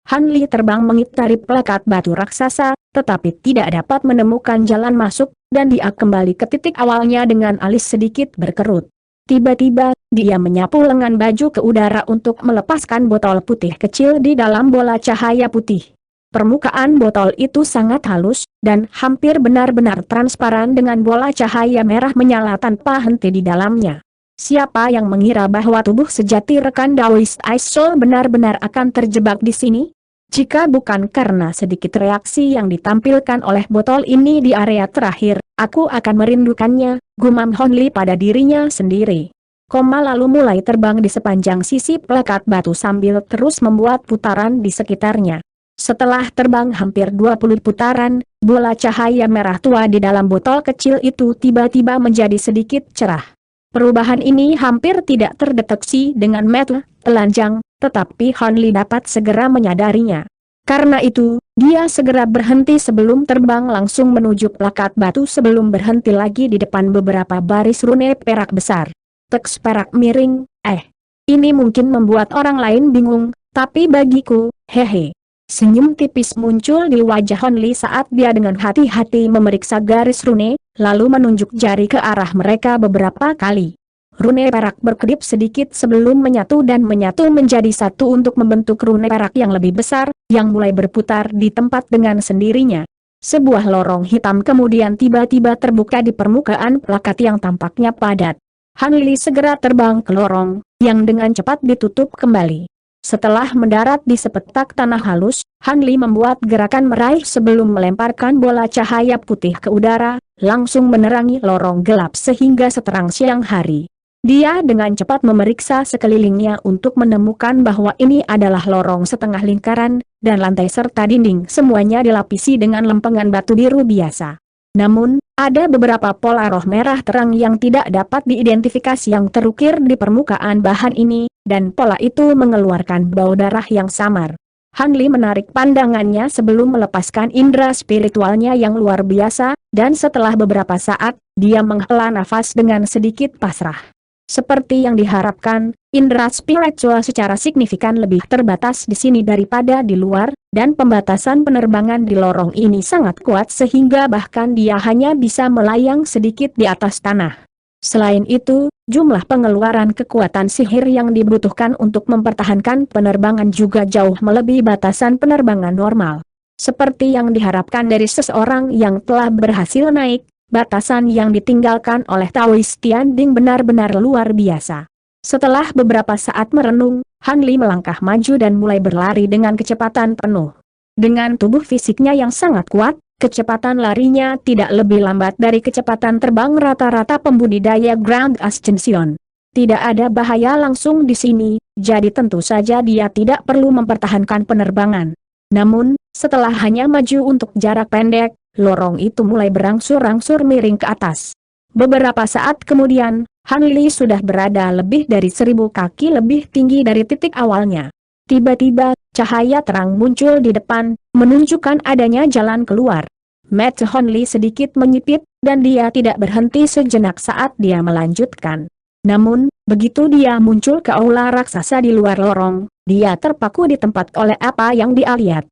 Han Li terbang mengitari plakat batu raksasa, tetapi tidak dapat menemukan jalan masuk, dan dia kembali ke titik awalnya dengan alis sedikit berkerut. Tiba-tiba, dia menyapu lengan baju ke udara untuk melepaskan botol putih kecil di dalam bola cahaya putih. Permukaan botol itu sangat halus, dan hampir benar-benar transparan dengan bola cahaya merah menyala tanpa henti di dalamnya. Siapa yang mengira bahwa tubuh sejati rekan Daoist Ice Soul benar-benar akan terjebak di sini? Jika bukan karena sedikit reaksi yang ditampilkan oleh botol ini di area terakhir, aku akan merindukannya, gumam Han Li pada dirinya sendiri. Lalu mulai terbang di sepanjang sisi plakat batu sambil terus membuat putaran di sekitarnya. Setelah terbang hampir 20 putaran, bola cahaya merah tua di dalam botol kecil itu tiba-tiba menjadi sedikit cerah. Perubahan ini hampir tidak terdeteksi dengan mata telanjang, tetapi Han Li dapat segera menyadarinya. Karena itu, dia segera berhenti sebelum terbang langsung menuju plakat batu sebelum berhenti lagi di depan beberapa baris rune perak besar. Teks perak miring, ini mungkin membuat orang lain bingung, tapi bagiku, hehe. Senyum tipis muncul di wajah Han Li saat dia dengan hati-hati memeriksa garis rune, lalu menunjuk jari ke arah mereka beberapa kali. Rune perak berkedip sedikit sebelum menyatu dan menyatu menjadi satu untuk membentuk rune perak yang lebih besar, yang mulai berputar di tempat dengan sendirinya. Sebuah lorong hitam kemudian tiba-tiba terbuka di permukaan plakat yang tampaknya padat. Han Li segera terbang ke lorong, yang dengan cepat ditutup kembali. Setelah mendarat di sepetak tanah halus, Han Li membuat gerakan meraih sebelum melemparkan bola cahaya putih ke udara, langsung menerangi lorong gelap sehingga seterang siang hari. Dia dengan cepat memeriksa sekelilingnya untuk menemukan bahwa ini adalah lorong setengah lingkaran, dan lantai serta dinding semuanya dilapisi dengan lempengan batu biru biasa. Namun, ada beberapa pola roh merah terang yang tidak dapat diidentifikasi yang terukir di permukaan bahan ini, dan pola itu mengeluarkan bau darah yang samar. Han Li menarik pandangannya sebelum melepaskan indera spiritualnya yang luar biasa, dan setelah beberapa saat, dia menghela nafas dengan sedikit pasrah. Seperti yang diharapkan, indera spiritual secara signifikan lebih terbatas di sini daripada di luar, dan pembatasan penerbangan di lorong ini sangat kuat sehingga bahkan dia hanya bisa melayang sedikit di atas tanah. Selain itu, jumlah pengeluaran kekuatan sihir yang dibutuhkan untuk mempertahankan penerbangan juga jauh melebihi batasan penerbangan normal. Seperti yang diharapkan dari seseorang yang telah berhasil naik, Batasan yang ditinggalkan oleh Taois Tianding benar-benar luar biasa. Setelah beberapa saat merenung, Han Li melangkah maju dan mulai berlari dengan kecepatan penuh. Dengan tubuh fisiknya yang sangat kuat, kecepatan larinya tidak lebih lambat dari kecepatan terbang rata-rata pembudidaya Grand Ascension. Tidak ada bahaya langsung di sini, jadi tentu saja dia tidak perlu mempertahankan penerbangan. Namun, setelah hanya maju untuk jarak pendek, lorong itu mulai berangsur-angsur miring ke atas. Beberapa saat kemudian, Han Li sudah berada lebih dari 1000 kaki lebih tinggi dari titik awalnya. Tiba-tiba, cahaya terang muncul di depan, menunjukkan adanya jalan keluar. Mata Han Li sedikit menyipit, dan dia tidak berhenti sejenak saat dia melanjutkan. Namun, begitu dia muncul ke aula raksasa di luar lorong, dia terpaku di tempat oleh apa yang dia lihat.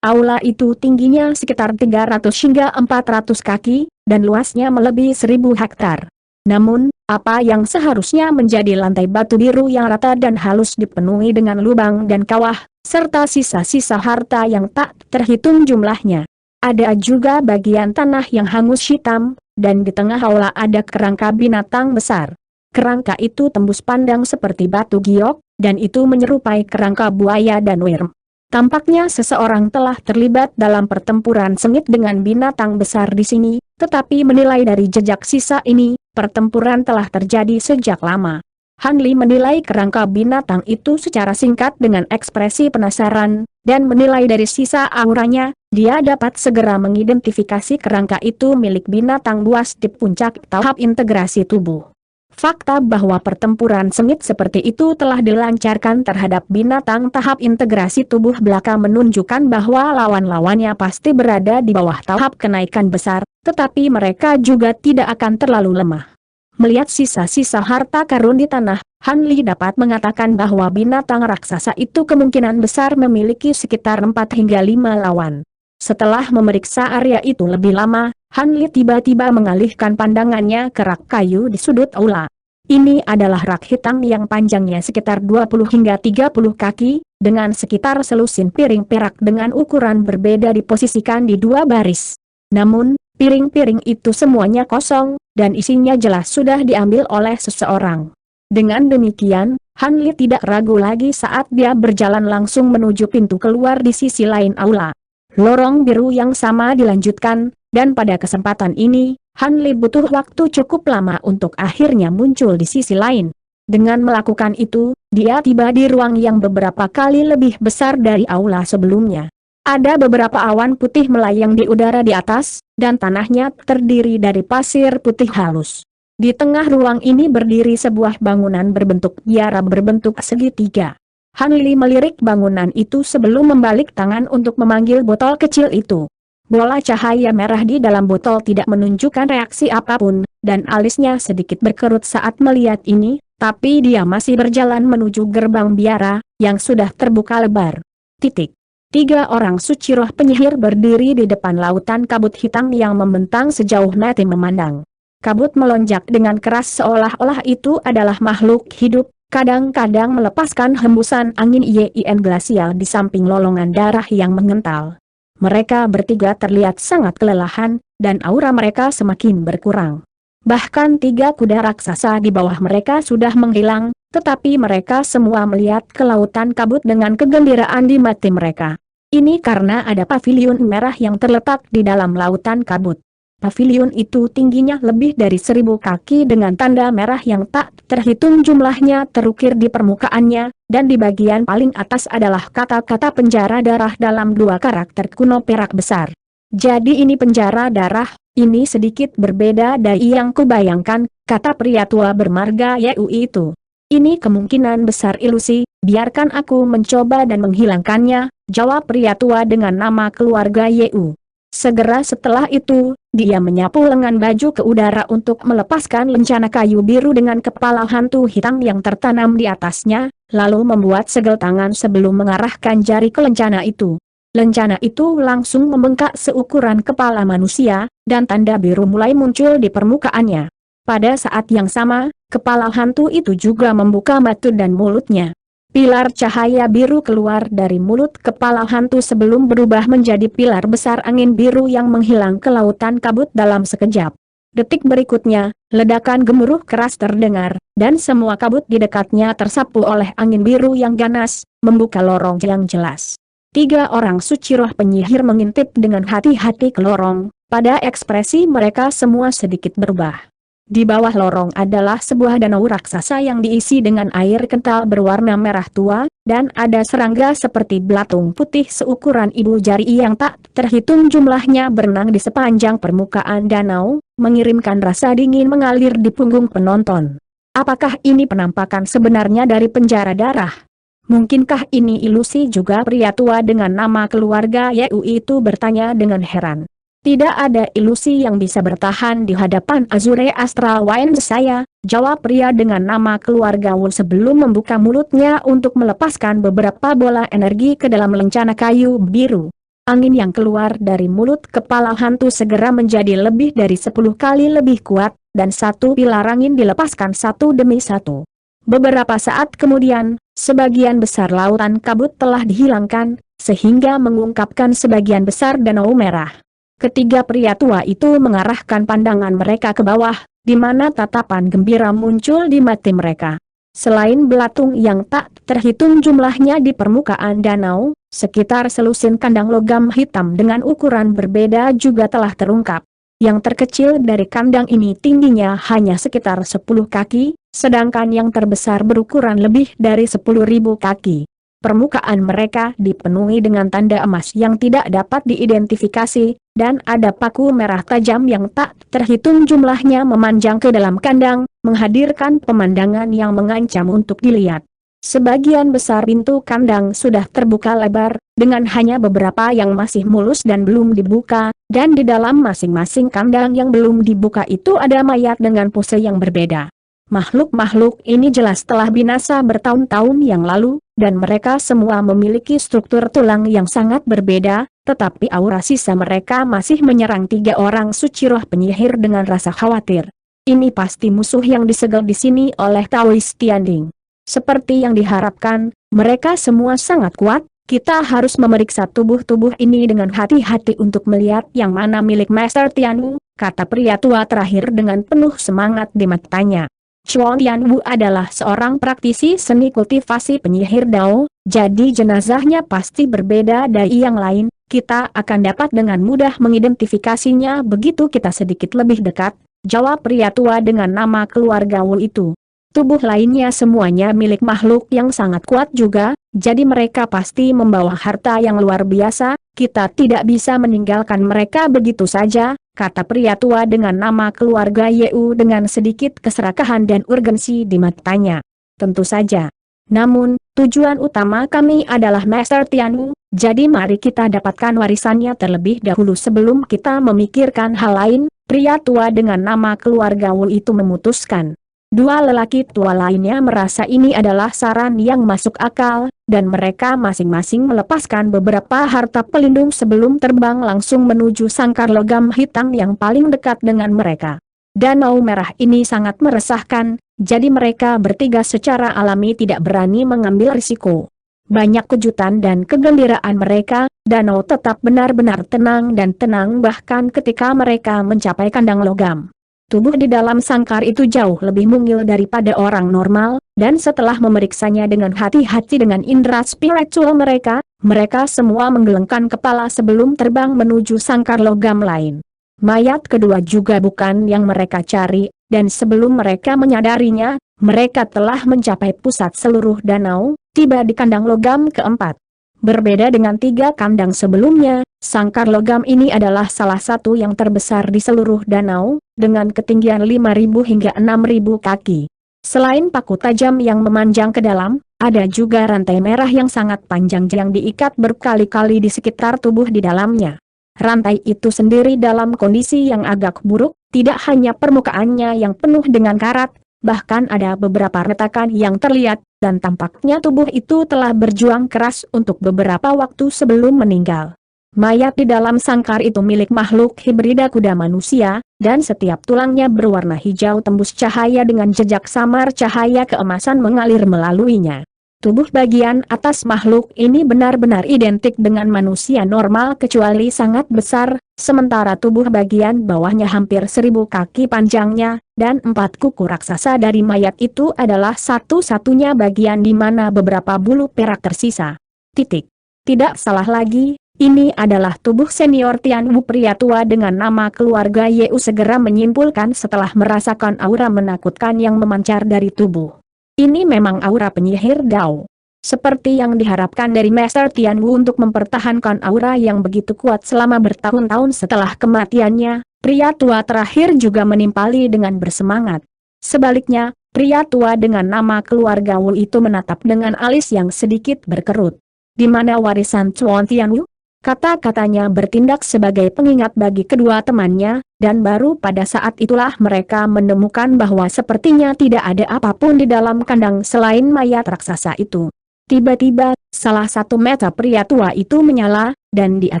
Aula itu tingginya sekitar 300 hingga 400 kaki, dan luasnya melebihi 1000 hektar. Namun, apa yang seharusnya menjadi lantai batu biru yang rata dan halus dipenuhi dengan lubang dan kawah, serta sisa-sisa harta yang tak terhitung jumlahnya. Ada juga bagian tanah yang hangus hitam, dan di tengah aula ada kerangka binatang besar. Kerangka itu tembus pandang seperti batu giok, dan itu menyerupai kerangka buaya dan worm. Tampaknya seseorang telah terlibat dalam pertempuran sengit dengan binatang besar di sini, tetapi menilai dari jejak sisa ini, pertempuran telah terjadi sejak lama. Han Li menilai kerangka binatang itu secara singkat dengan ekspresi penasaran, dan menilai dari sisa auranya, dia dapat segera mengidentifikasi kerangka itu milik binatang buas di puncak tahap integrasi tubuh. Fakta bahwa pertempuran sengit seperti itu telah dilancarkan terhadap binatang tahap integrasi tubuh belaka menunjukkan bahwa lawan-lawannya pasti berada di bawah tahap kenaikan besar, tetapi mereka juga tidak akan terlalu lemah. Melihat sisa-sisa harta karun di tanah, Han Li dapat mengatakan bahwa binatang raksasa itu kemungkinan besar memiliki sekitar 4 hingga 5 lawan. Setelah memeriksa area itu lebih lama, Han Li tiba-tiba mengalihkan pandangannya ke rak kayu di sudut aula. Ini adalah rak hitam yang panjangnya sekitar 20 hingga 30 kaki, dengan sekitar selusin piring perak dengan ukuran berbeda diposisikan di 2 baris. Namun, piring-piring itu semuanya kosong, dan isinya jelas sudah diambil oleh seseorang. Dengan demikian, Han Li tidak ragu lagi saat dia berjalan langsung menuju pintu keluar di sisi lain aula. Lorong biru yang sama dilanjutkan, dan pada kesempatan ini, Han Li butuh waktu cukup lama untuk akhirnya muncul di sisi lain. Dengan melakukan itu, dia tiba di ruang yang beberapa kali lebih besar dari aula sebelumnya. Ada beberapa awan putih melayang di udara di atas, dan tanahnya terdiri dari pasir putih halus. Di tengah ruang ini berdiri sebuah bangunan berbentuk biara berbentuk segitiga. Han Li melirik bangunan itu sebelum membalik tangan untuk memanggil botol kecil itu. Bola cahaya merah di dalam botol tidak menunjukkan reaksi apapun, dan alisnya sedikit berkerut saat melihat ini, tapi dia masih berjalan menuju gerbang biara, yang sudah terbuka lebar. 3 orang suci roh penyihir berdiri di depan lautan kabut hitam yang membentang sejauh mata memandang. Kabut melonjak dengan keras seolah-olah itu adalah makhluk hidup, kadang-kadang melepaskan hembusan angin yin glasial di samping lolongan darah yang mengental. Mereka bertiga terlihat sangat kelelahan, dan aura mereka semakin berkurang. Bahkan 3 kuda raksasa di bawah mereka sudah menghilang, tetapi mereka semua melihat ke lautan kabut dengan kegembiraan di mata mereka. Ini karena ada paviliun merah yang terletak di dalam lautan kabut. Paviliun itu tingginya lebih dari 1000 kaki dengan tanda merah yang tak terhitung jumlahnya terukir di permukaannya, dan di bagian paling atas adalah kata-kata penjara darah dalam 2 karakter kuno perak besar. Jadi ini penjara darah, ini sedikit berbeda dari yang kubayangkan, kata pria tua bermarga Yui itu. Ini kemungkinan besar ilusi, biarkan aku mencoba dan menghilangkannya, jawab pria tua dengan nama keluarga Yu. Segera setelah itu, dia menyapu lengan baju ke udara untuk melepaskan lencana kayu biru dengan kepala hantu hitam yang tertanam di atasnya, lalu membuat segel tangan sebelum mengarahkan jari ke lencana itu. Lencana itu langsung membengkak seukuran kepala manusia, dan tanda biru mulai muncul di permukaannya. Pada saat yang sama, kepala hantu itu juga membuka mata dan mulutnya. Pilar cahaya biru keluar dari mulut kepala hantu sebelum berubah menjadi pilar besar angin biru yang menghilang ke lautan kabut dalam sekejap. Detik berikutnya, ledakan gemuruh keras terdengar, dan semua kabut di dekatnya tersapu oleh angin biru yang ganas, membuka lorong yang jelas. 3 orang suci roh penyihir mengintip dengan hati-hati ke lorong, pada ekspresi mereka semua sedikit berubah. Di bawah lorong adalah sebuah danau raksasa yang diisi dengan air kental berwarna merah tua, dan ada serangga seperti belatung putih seukuran ibu jari yang tak terhitung jumlahnya berenang di sepanjang permukaan danau, mengirimkan rasa dingin mengalir di punggung penonton. Apakah ini penampakan sebenarnya dari penjara darah? Mungkinkah ini ilusi juga? Pria tua dengan nama keluarga Yu itu bertanya dengan heran. Tidak ada ilusi yang bisa bertahan di hadapan Azure Astral Wind saya, jawab pria dengan nama keluarga Wu sebelum membuka mulutnya untuk melepaskan beberapa bola energi ke dalam lencana kayu biru. Angin yang keluar dari mulut kepala hantu segera menjadi lebih dari 10 kali lebih kuat, dan satu pilar angin dilepaskan satu demi satu. Beberapa saat kemudian, sebagian besar lautan kabut telah dihilangkan, sehingga mengungkapkan sebagian besar danau merah. Ketiga pria tua itu mengarahkan pandangan mereka ke bawah, di mana tatapan gembira muncul di mata mereka. Selain belatung yang tak terhitung jumlahnya di permukaan danau, sekitar selusin kandang logam hitam dengan ukuran berbeda juga telah terungkap. Yang terkecil dari kandang ini tingginya hanya sekitar 10 kaki, sedangkan yang terbesar berukuran lebih dari 10.000 kaki. Permukaan mereka dipenuhi dengan tanda emas yang tidak dapat diidentifikasi, dan ada paku merah tajam yang tak terhitung jumlahnya memanjang ke dalam kandang, menghadirkan pemandangan yang mengancam untuk dilihat. Sebagian besar pintu kandang sudah terbuka lebar, dengan hanya beberapa yang masih mulus dan belum dibuka, dan di dalam masing-masing kandang yang belum dibuka itu ada mayat dengan pose yang berbeda. Makhluk-makhluk ini jelas telah binasa bertahun-tahun yang lalu, dan mereka semua memiliki struktur tulang yang sangat berbeda, tetapi aura sisa mereka masih menyerang 3 orang suci roh penyihir dengan rasa khawatir. Ini pasti musuh yang disegel di sini oleh Taoist Tianding. Seperti yang diharapkan, mereka semua sangat kuat. Kita harus memeriksa tubuh-tubuh ini dengan hati-hati untuk melihat yang mana milik Master Tianwu, kata pria tua terakhir dengan penuh semangat di matanya. Chuan Tianwu adalah seorang praktisi seni kultivasi penyihir Dao, jadi jenazahnya pasti berbeda dari yang lain. Kita akan dapat dengan mudah mengidentifikasinya begitu kita sedikit lebih dekat, jawab pria tua dengan nama keluarga Wu itu. Tubuh lainnya semuanya milik makhluk yang sangat kuat juga, jadi mereka pasti membawa harta yang luar biasa, kita tidak bisa meninggalkan mereka begitu saja, kata pria tua dengan nama keluarga Yu dengan sedikit keserakahan dan urgensi di matanya. Tentu saja. Namun, tujuan utama kami adalah Master Tianwu, jadi mari kita dapatkan warisannya terlebih dahulu sebelum kita memikirkan hal lain, pria tua dengan nama keluarga Wu itu memutuskan. 2 lelaki tua lainnya merasa ini adalah saran yang masuk akal, dan mereka masing-masing melepaskan beberapa harta pelindung sebelum terbang langsung menuju sangkar logam hitam yang paling dekat dengan mereka. Danau merah ini sangat meresahkan, jadi mereka bertiga secara alami tidak berani mengambil risiko. Banyak kejutan dan kegembiraan mereka, danau tetap benar-benar tenang dan tenang bahkan ketika mereka mencapai kandang logam. Tubuh di dalam sangkar itu jauh lebih mungil daripada orang normal, dan setelah memeriksanya dengan hati-hati dengan indera spiritual mereka, mereka semua menggelengkan kepala sebelum terbang menuju sangkar logam lain. Mayat kedua juga bukan yang mereka cari, dan sebelum mereka menyadarinya, mereka telah mencapai pusat seluruh danau, tiba di kandang logam keempat. Berbeda dengan 3 kandang sebelumnya, sangkar logam ini adalah salah satu yang terbesar di seluruh danau, dengan ketinggian 5.000 hingga 6.000 kaki. Selain paku tajam yang memanjang ke dalam, ada juga rantai merah yang sangat panjang yang diikat berkali-kali di sekitar tubuh di dalamnya. Rantai itu sendiri dalam kondisi yang agak buruk, tidak hanya permukaannya yang penuh dengan karat, bahkan ada beberapa retakan yang terlihat, dan tampaknya tubuh itu telah berjuang keras untuk beberapa waktu sebelum meninggal. Mayat di dalam sangkar itu milik makhluk hibrida kuda manusia, dan setiap tulangnya berwarna hijau tembus cahaya dengan jejak samar cahaya keemasan mengalir melaluinya. Tubuh bagian atas makhluk ini benar-benar identik dengan manusia normal kecuali sangat besar, sementara tubuh bagian bawahnya hampir 1000 kaki panjangnya, dan 4 kuku raksasa dari mayat itu adalah satu-satunya bagian di mana beberapa bulu perak tersisa. Titik. Tidak salah lagi, ini adalah tubuh senior Tian Wu. Pria tua dengan nama keluarga Yeu segera menyimpulkan setelah merasakan aura menakutkan yang memancar dari tubuh. Ini memang aura penyihir Dao. Seperti yang diharapkan dari Master Tian Wu untuk mempertahankan aura yang begitu kuat selama bertahun-tahun setelah kematiannya, pria tua terakhir juga menimpali dengan bersemangat. Sebaliknya, pria tua dengan nama keluarga Wu itu menatap dengan alis yang sedikit berkerut. Di mana warisan Chuan Tian Wu? Kata-katanya bertindak sebagai pengingat bagi kedua temannya, dan baru pada saat itulah mereka menemukan bahwa sepertinya tidak ada apapun di dalam kandang selain mayat raksasa itu. Tiba-tiba, salah satu mata pria tua itu menyala, dan dia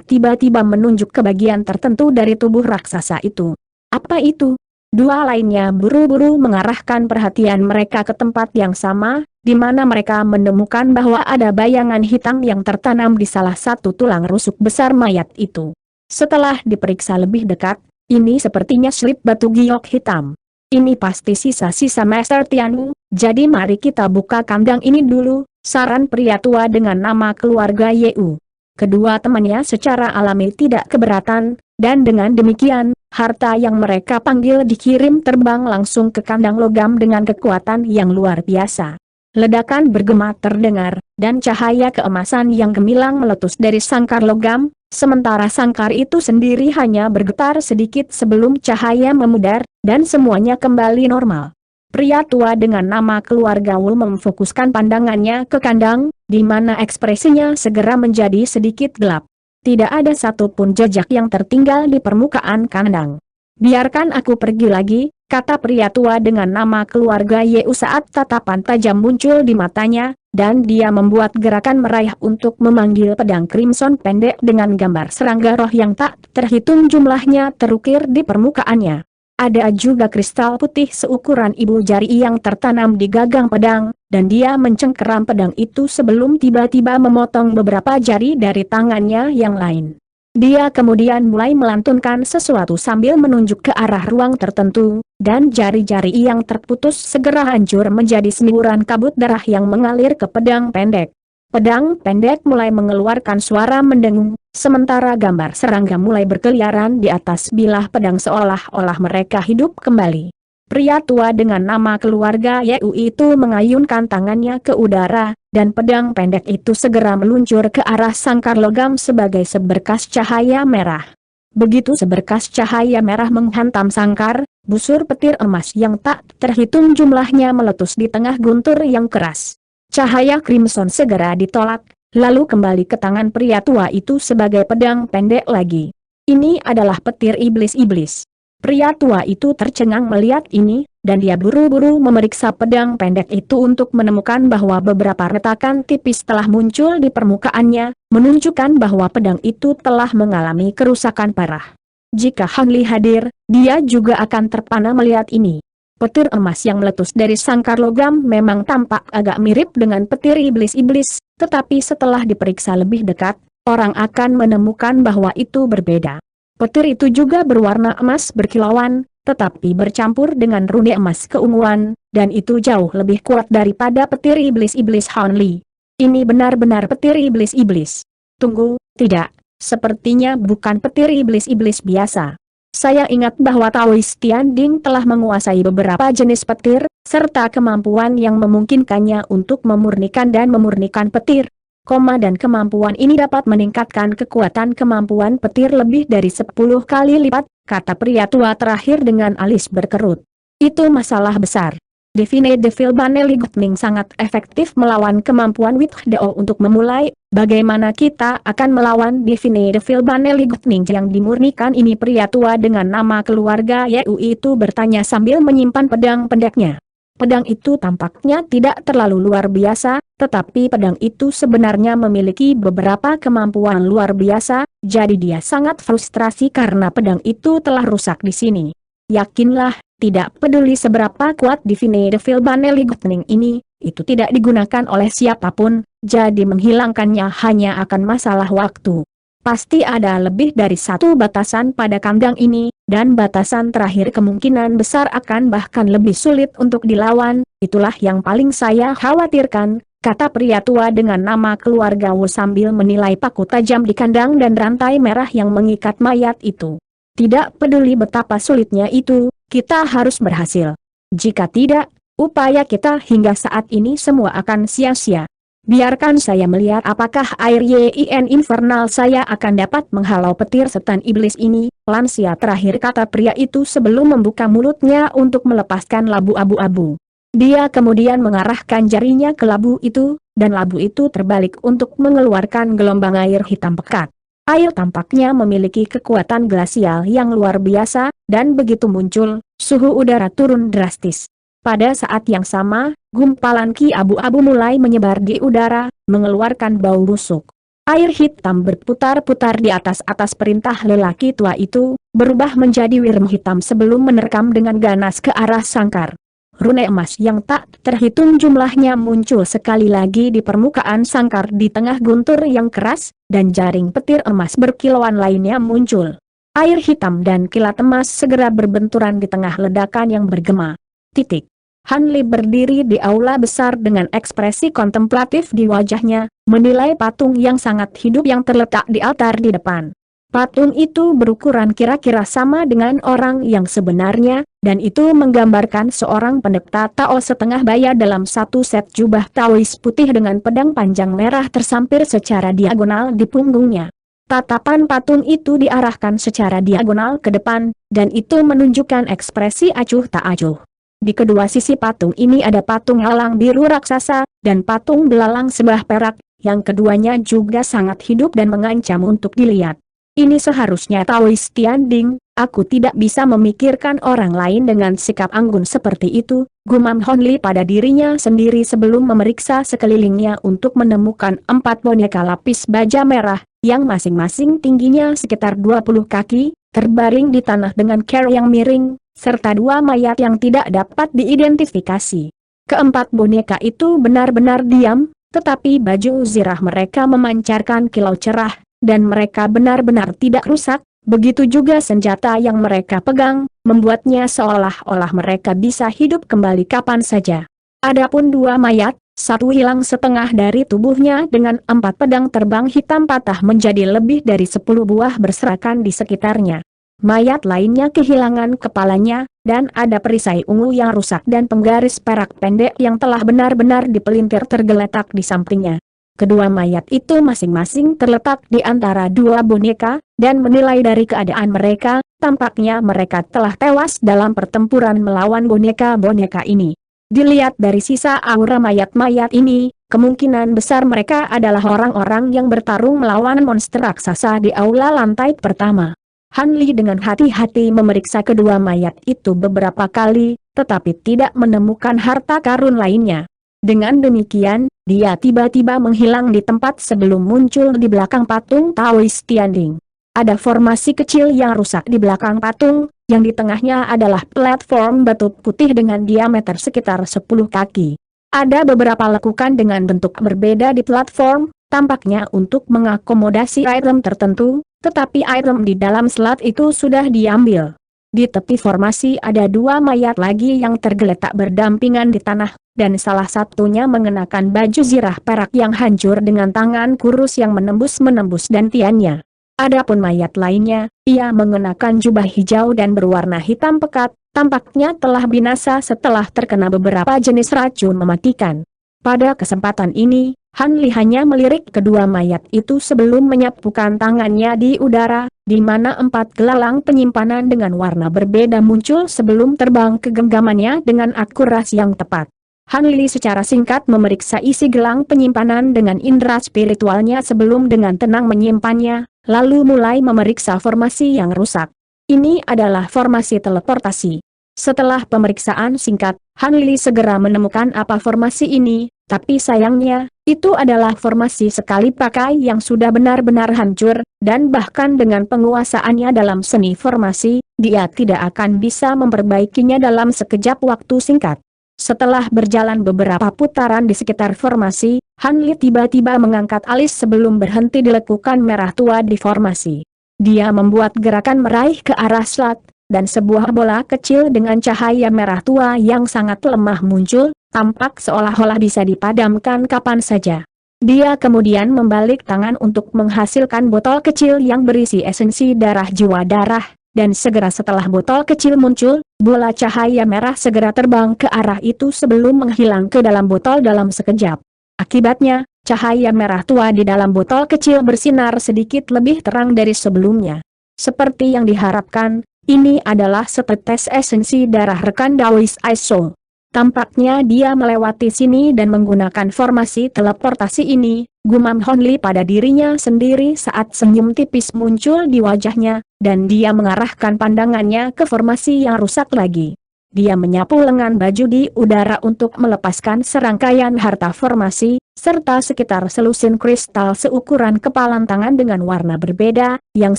tiba-tiba menunjuk ke bagian tertentu dari tubuh raksasa itu. Apa itu? Dua lainnya buru-buru mengarahkan perhatian mereka ke tempat yang sama, di mana mereka menemukan bahwa ada bayangan hitam yang tertanam di salah satu tulang rusuk besar mayat itu. Setelah diperiksa lebih dekat, ini sepertinya slip batu giok hitam. Ini pasti sisa-sisa Master Tian Wu, jadi mari kita buka kandang ini dulu, saran pria tua dengan nama keluarga Yeu. Kedua temannya secara alami tidak keberatan, dan dengan demikian, harta yang mereka panggil dikirim terbang langsung ke kandang logam dengan kekuatan yang luar biasa. Ledakan bergema terdengar, dan cahaya keemasan yang gemilang meletus dari sangkar logam, sementara sangkar itu sendiri hanya bergetar sedikit sebelum cahaya memudar, dan semuanya kembali normal. Pria tua dengan nama keluarga Wu memfokuskan pandangannya ke kandang, di mana ekspresinya segera menjadi sedikit gelap. Tidak ada satupun jejak yang tertinggal di permukaan kandang. Biarkan aku pergi lagi, kata pria tua dengan nama keluarga Yeu saat tatapan tajam muncul di matanya, dan dia membuat gerakan meraih untuk memanggil pedang crimson pendek dengan gambar serangga roh yang tak terhitung jumlahnya terukir di permukaannya. Ada juga kristal putih seukuran ibu jari yang tertanam di gagang pedang, dan dia mencengkeram pedang itu sebelum tiba-tiba memotong beberapa jari dari tangannya yang lain. Dia kemudian mulai melantunkan sesuatu sambil menunjuk ke arah ruang tertentu, dan jari-jari yang terputus segera hancur menjadi semburan kabut darah yang mengalir ke pedang pendek. Pedang pendek mulai mengeluarkan suara mendengung, sementara gambar serangga mulai berkeliaran di atas bilah pedang seolah-olah mereka hidup kembali. Pria tua dengan nama keluarga Yeu itu mengayunkan tangannya ke udara, dan pedang pendek itu segera meluncur ke arah sangkar logam sebagai seberkas cahaya merah. Begitu seberkas cahaya merah menghantam sangkar, busur petir emas yang tak terhitung jumlahnya meletus di tengah guntur yang keras. Cahaya crimson segera ditolak, lalu kembali ke tangan pria tua itu sebagai pedang pendek lagi. Ini adalah petir iblis-iblis. Pria tua itu tercengang melihat ini, dan dia buru-buru memeriksa pedang pendek itu untuk menemukan bahwa beberapa retakan tipis telah muncul di permukaannya, menunjukkan bahwa pedang itu telah mengalami kerusakan parah. Jika Han Li hadir, dia juga akan terpana melihat ini. Petir emas yang meletus dari sangkar logam memang tampak agak mirip dengan petir iblis-iblis, tetapi setelah diperiksa lebih dekat, orang akan menemukan bahwa itu berbeda. Petir itu juga berwarna emas berkilauan, tetapi bercampur dengan rune emas keunguan, dan itu jauh lebih kuat daripada petir iblis-iblis Han Li. Ini benar-benar petir iblis-iblis. Tunggu, tidak, sepertinya bukan petir iblis-iblis biasa. Saya ingat bahwa Taoist Tian Ding telah menguasai beberapa jenis petir, serta kemampuan yang memungkinkannya untuk memurnikan dan memurnikan petir. Dan kemampuan ini dapat meningkatkan kekuatan kemampuan petir lebih dari 10 kali lipat, kata pria tua terakhir dengan alis berkerut. Itu masalah besar. Divine Devil Baneli Gutning sangat efektif melawan kemampuan Wit Dao untuk memulai. Bagaimana kita akan melawan Divine Devil Baneli Gutning yang dimurnikan ini? Pria tua dengan nama keluarga Yeu itu bertanya sambil menyimpan pedang pendeknya. Pedang itu tampaknya tidak terlalu luar biasa, tetapi pedang itu sebenarnya memiliki beberapa kemampuan luar biasa, jadi dia sangat frustrasi karena pedang itu telah rusak di sini. Yakinlah, tidak peduli seberapa kuat Divine Devil Baneli Gutning ini itu tidak digunakan oleh siapapun, jadi menghilangkannya hanya akan masalah waktu. Pasti ada lebih dari satu batasan pada kandang ini, dan batasan terakhir kemungkinan besar akan bahkan lebih sulit untuk dilawan, itulah yang paling saya khawatirkan, kata pria tua dengan nama keluarga Wu sambil menilai paku tajam di kandang dan rantai merah yang mengikat mayat itu. Tidak peduli betapa sulitnya itu, kita harus berhasil. Jika tidak, upaya kita hingga saat ini semua akan sia-sia. Biarkan saya melihat apakah air Yin infernal saya akan dapat menghalau petir setan iblis ini, lansia terakhir kata pria itu sebelum membuka mulutnya untuk melepaskan labu abu-abu. Dia kemudian mengarahkan jarinya ke labu itu, dan labu itu terbalik untuk mengeluarkan gelombang air hitam pekat. Air tampaknya memiliki kekuatan glasial yang luar biasa, dan begitu muncul, suhu udara turun drastis. Pada saat yang sama, gumpalan ki abu-abu mulai menyebar di udara, mengeluarkan bau busuk. Air hitam berputar-putar di atas perintah lelaki tua itu, berubah menjadi wirm hitam sebelum menerkam dengan ganas ke arah sangkar. Rune emas yang tak terhitung jumlahnya muncul sekali lagi di permukaan sangkar di tengah guntur yang keras, dan jaring petir emas berkilauan lainnya muncul. Air hitam dan kilat emas segera berbenturan di tengah ledakan yang bergema. Titik. Han Li berdiri di aula besar dengan ekspresi kontemplatif di wajahnya, menilai patung yang sangat hidup yang terletak di altar di depan. Patung itu berukuran kira-kira sama dengan orang yang sebenarnya, dan itu menggambarkan seorang pendekar Tao setengah baya dalam satu set jubah Taois putih dengan pedang panjang merah tersampir secara diagonal di punggungnya. Tatapan patung itu diarahkan secara diagonal ke depan, dan itu menunjukkan ekspresi acuh tak acuh. Di kedua sisi patung ini ada patung elang biru raksasa, dan patung belalang sebelah perak, yang keduanya juga sangat hidup dan mengancam untuk dilihat. Ini seharusnya Taois Tianding, aku tidak bisa memikirkan orang lain dengan sikap anggun seperti itu, gumam Han Li pada dirinya sendiri sebelum memeriksa sekelilingnya untuk menemukan 4 boneka lapis baja merah, yang masing-masing tingginya sekitar 20 kaki, terbaring di tanah dengan care yang miring, serta 2 mayat yang tidak dapat diidentifikasi. Keempat boneka itu benar-benar diam, tetapi baju zirah mereka memancarkan kilau cerah, dan mereka benar-benar tidak rusak, begitu juga senjata yang mereka pegang, membuatnya seolah-olah mereka bisa hidup kembali kapan saja. Adapun 2 mayat, satu hilang setengah dari tubuhnya dengan 4 pedang terbang hitam patah menjadi lebih dari 10 buah berserakan di sekitarnya. Mayat lainnya kehilangan kepalanya, dan ada perisai ungu yang rusak dan penggaris perak pendek yang telah benar-benar dipelintir tergeletak di sampingnya. Kedua mayat itu masing-masing terletak di antara 2 boneka, dan menilai dari keadaan mereka, tampaknya mereka telah tewas dalam pertempuran melawan boneka-boneka ini. Dilihat dari sisa aura mayat-mayat ini, kemungkinan besar mereka adalah orang-orang yang bertarung melawan monster raksasa di aula lantai pertama. Han Li dengan hati-hati memeriksa kedua mayat itu beberapa kali, tetapi tidak menemukan harta karun lainnya. Dengan demikian, dia tiba-tiba menghilang di tempat sebelum muncul di belakang patung Taois Tianding. Ada formasi kecil yang rusak di belakang patung, yang di tengahnya adalah platform batu putih dengan diameter sekitar 10 kaki. Ada beberapa lekukan dengan bentuk berbeda di platform, tampaknya untuk mengakomodasi item tertentu, tetapi item di dalam slot itu sudah diambil. Di tepi formasi ada 2 mayat lagi yang tergeletak berdampingan di tanah, dan salah satunya mengenakan baju zirah perak yang hancur dengan tangan kurus yang menembus dantiannya. Adapun mayat lainnya, ia mengenakan jubah hijau dan berwarna hitam pekat, tampaknya telah binasa setelah terkena beberapa jenis racun mematikan. Pada kesempatan ini, Han Li hanya melirik kedua mayat itu sebelum menyapukan tangannya di udara, di mana 4 gelalang penyimpanan dengan warna berbeda muncul sebelum terbang ke genggamannya dengan akurasi yang tepat. Han Li secara singkat memeriksa isi gelang penyimpanan dengan indera spiritualnya sebelum dengan tenang menyimpannya, lalu mulai memeriksa formasi yang rusak. Ini adalah formasi teleportasi. Setelah pemeriksaan singkat, Han Li segera menemukan apa formasi ini, tapi sayangnya, itu adalah formasi sekali pakai yang sudah benar-benar hancur, dan bahkan dengan penguasaannya dalam seni formasi, dia tidak akan bisa memperbaikinya dalam sekejap waktu singkat. Setelah berjalan beberapa putaran di sekitar formasi, Han Li tiba-tiba mengangkat alis sebelum berhenti di lekukan merah tua di formasi. Dia membuat gerakan meraih ke arah slot, dan sebuah bola kecil dengan cahaya merah tua yang sangat lemah muncul, tampak seolah-olah bisa dipadamkan kapan saja. Dia kemudian membalik tangan untuk menghasilkan botol kecil yang berisi esensi darah jiwa darah, dan segera setelah botol kecil muncul, bola cahaya merah segera terbang ke arah itu sebelum menghilang ke dalam botol dalam sekejap. Akibatnya, cahaya merah tua di dalam botol kecil bersinar sedikit lebih terang dari sebelumnya. Seperti yang diharapkan, ini adalah setetes esensi darah rekan Daois Aiso. Tampaknya dia melewati sini dan menggunakan formasi teleportasi ini, gumam Hon Li pada dirinya sendiri saat senyum tipis muncul di wajahnya, dan dia mengarahkan pandangannya ke formasi yang rusak lagi. Dia menyapu lengan baju di udara untuk melepaskan serangkaian harta formasi, serta sekitar selusin kristal seukuran kepalan tangan dengan warna berbeda, yang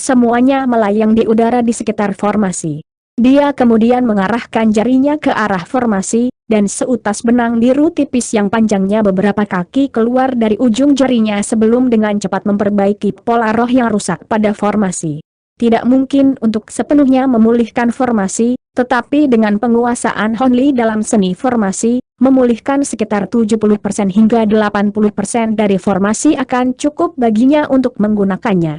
semuanya melayang di udara di sekitar formasi. Dia kemudian mengarahkan jarinya ke arah formasi, dan seutas benang biru tipis yang panjangnya beberapa kaki keluar dari ujung jarinya sebelum dengan cepat memperbaiki pola roh yang rusak pada formasi. Tidak mungkin untuk sepenuhnya memulihkan formasi, tetapi dengan penguasaan Hon Li dalam seni formasi, memulihkan sekitar 70% hingga 80% dari formasi akan cukup baginya untuk menggunakannya.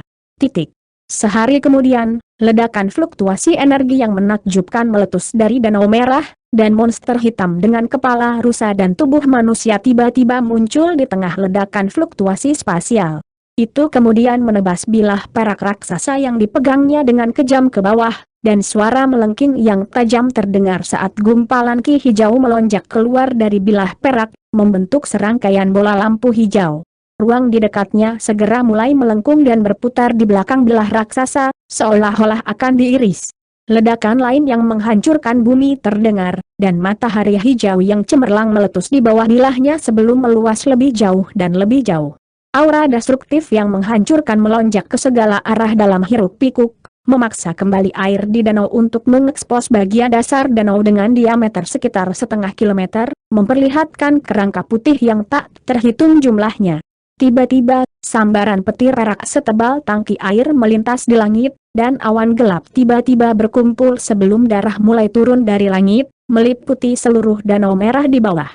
Sehari kemudian, ledakan fluktuasi energi yang menakjubkan meletus dari danau merah, dan monster hitam dengan kepala rusa dan tubuh manusia tiba-tiba muncul di tengah ledakan fluktuasi spasial. Itu kemudian menebas bilah perak raksasa yang dipegangnya dengan kejam ke bawah, dan suara melengking yang tajam terdengar saat gumpalan ki hijau melonjak keluar dari bilah perak, membentuk serangkaian bola lampu hijau. Ruang di dekatnya segera mulai melengkung dan berputar di belakang bilah raksasa, seolah-olah akan diiris. Ledakan lain yang menghancurkan bumi terdengar, dan matahari hijau yang cemerlang meletus di bawah bilahnya sebelum meluas lebih jauh dan lebih jauh. Aura destruktif yang menghancurkan melonjak ke segala arah dalam hiruk-pikuk, memaksa kembali air di danau untuk mengekspos bagian dasar danau dengan diameter sekitar setengah kilometer, memperlihatkan kerangka putih yang tak terhitung jumlahnya. Tiba-tiba, sambaran petir perak setebal tangki air melintas di langit, dan awan gelap tiba-tiba berkumpul sebelum darah mulai turun dari langit, meliputi seluruh danau merah di bawah.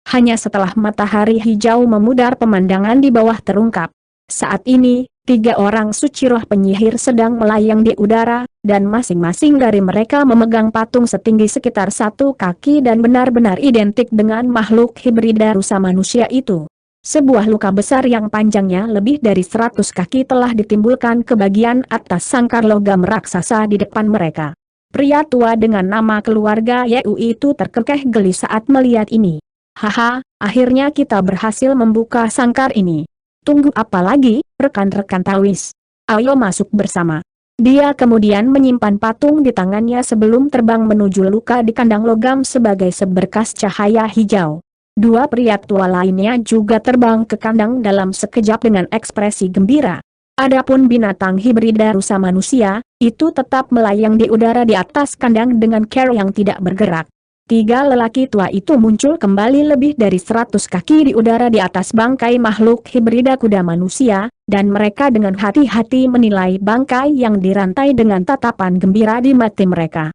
Hanya setelah matahari hijau memudar pemandangan di bawah terungkap. Saat ini, 3 orang suci roh penyihir sedang melayang di udara, dan masing-masing dari mereka memegang patung setinggi sekitar 1 kaki dan benar-benar identik dengan makhluk hibrida rusa manusia itu. Sebuah luka besar yang panjangnya lebih dari 100 kaki telah ditimbulkan ke bagian atas sangkar logam raksasa di depan mereka. Pria tua dengan nama keluarga Yu itu terkekeh geli saat melihat ini. Haha, akhirnya kita berhasil membuka sangkar ini. Tunggu apa lagi, rekan-rekan Taois? Ayo masuk bersama. Dia kemudian menyimpan patung di tangannya sebelum terbang menuju luka di kandang logam sebagai seberkas cahaya hijau. 2 pria tua lainnya juga terbang ke kandang dalam sekejap dengan ekspresi gembira. Adapun binatang hibrida rusa manusia, itu tetap melayang di udara di atas kandang dengan cara yang tidak bergerak. 3 lelaki tua itu muncul kembali lebih dari 100 kaki di udara di atas bangkai makhluk hibrida kuda manusia, dan mereka dengan hati-hati menilai bangkai yang dirantai dengan tatapan gembira di mata mereka.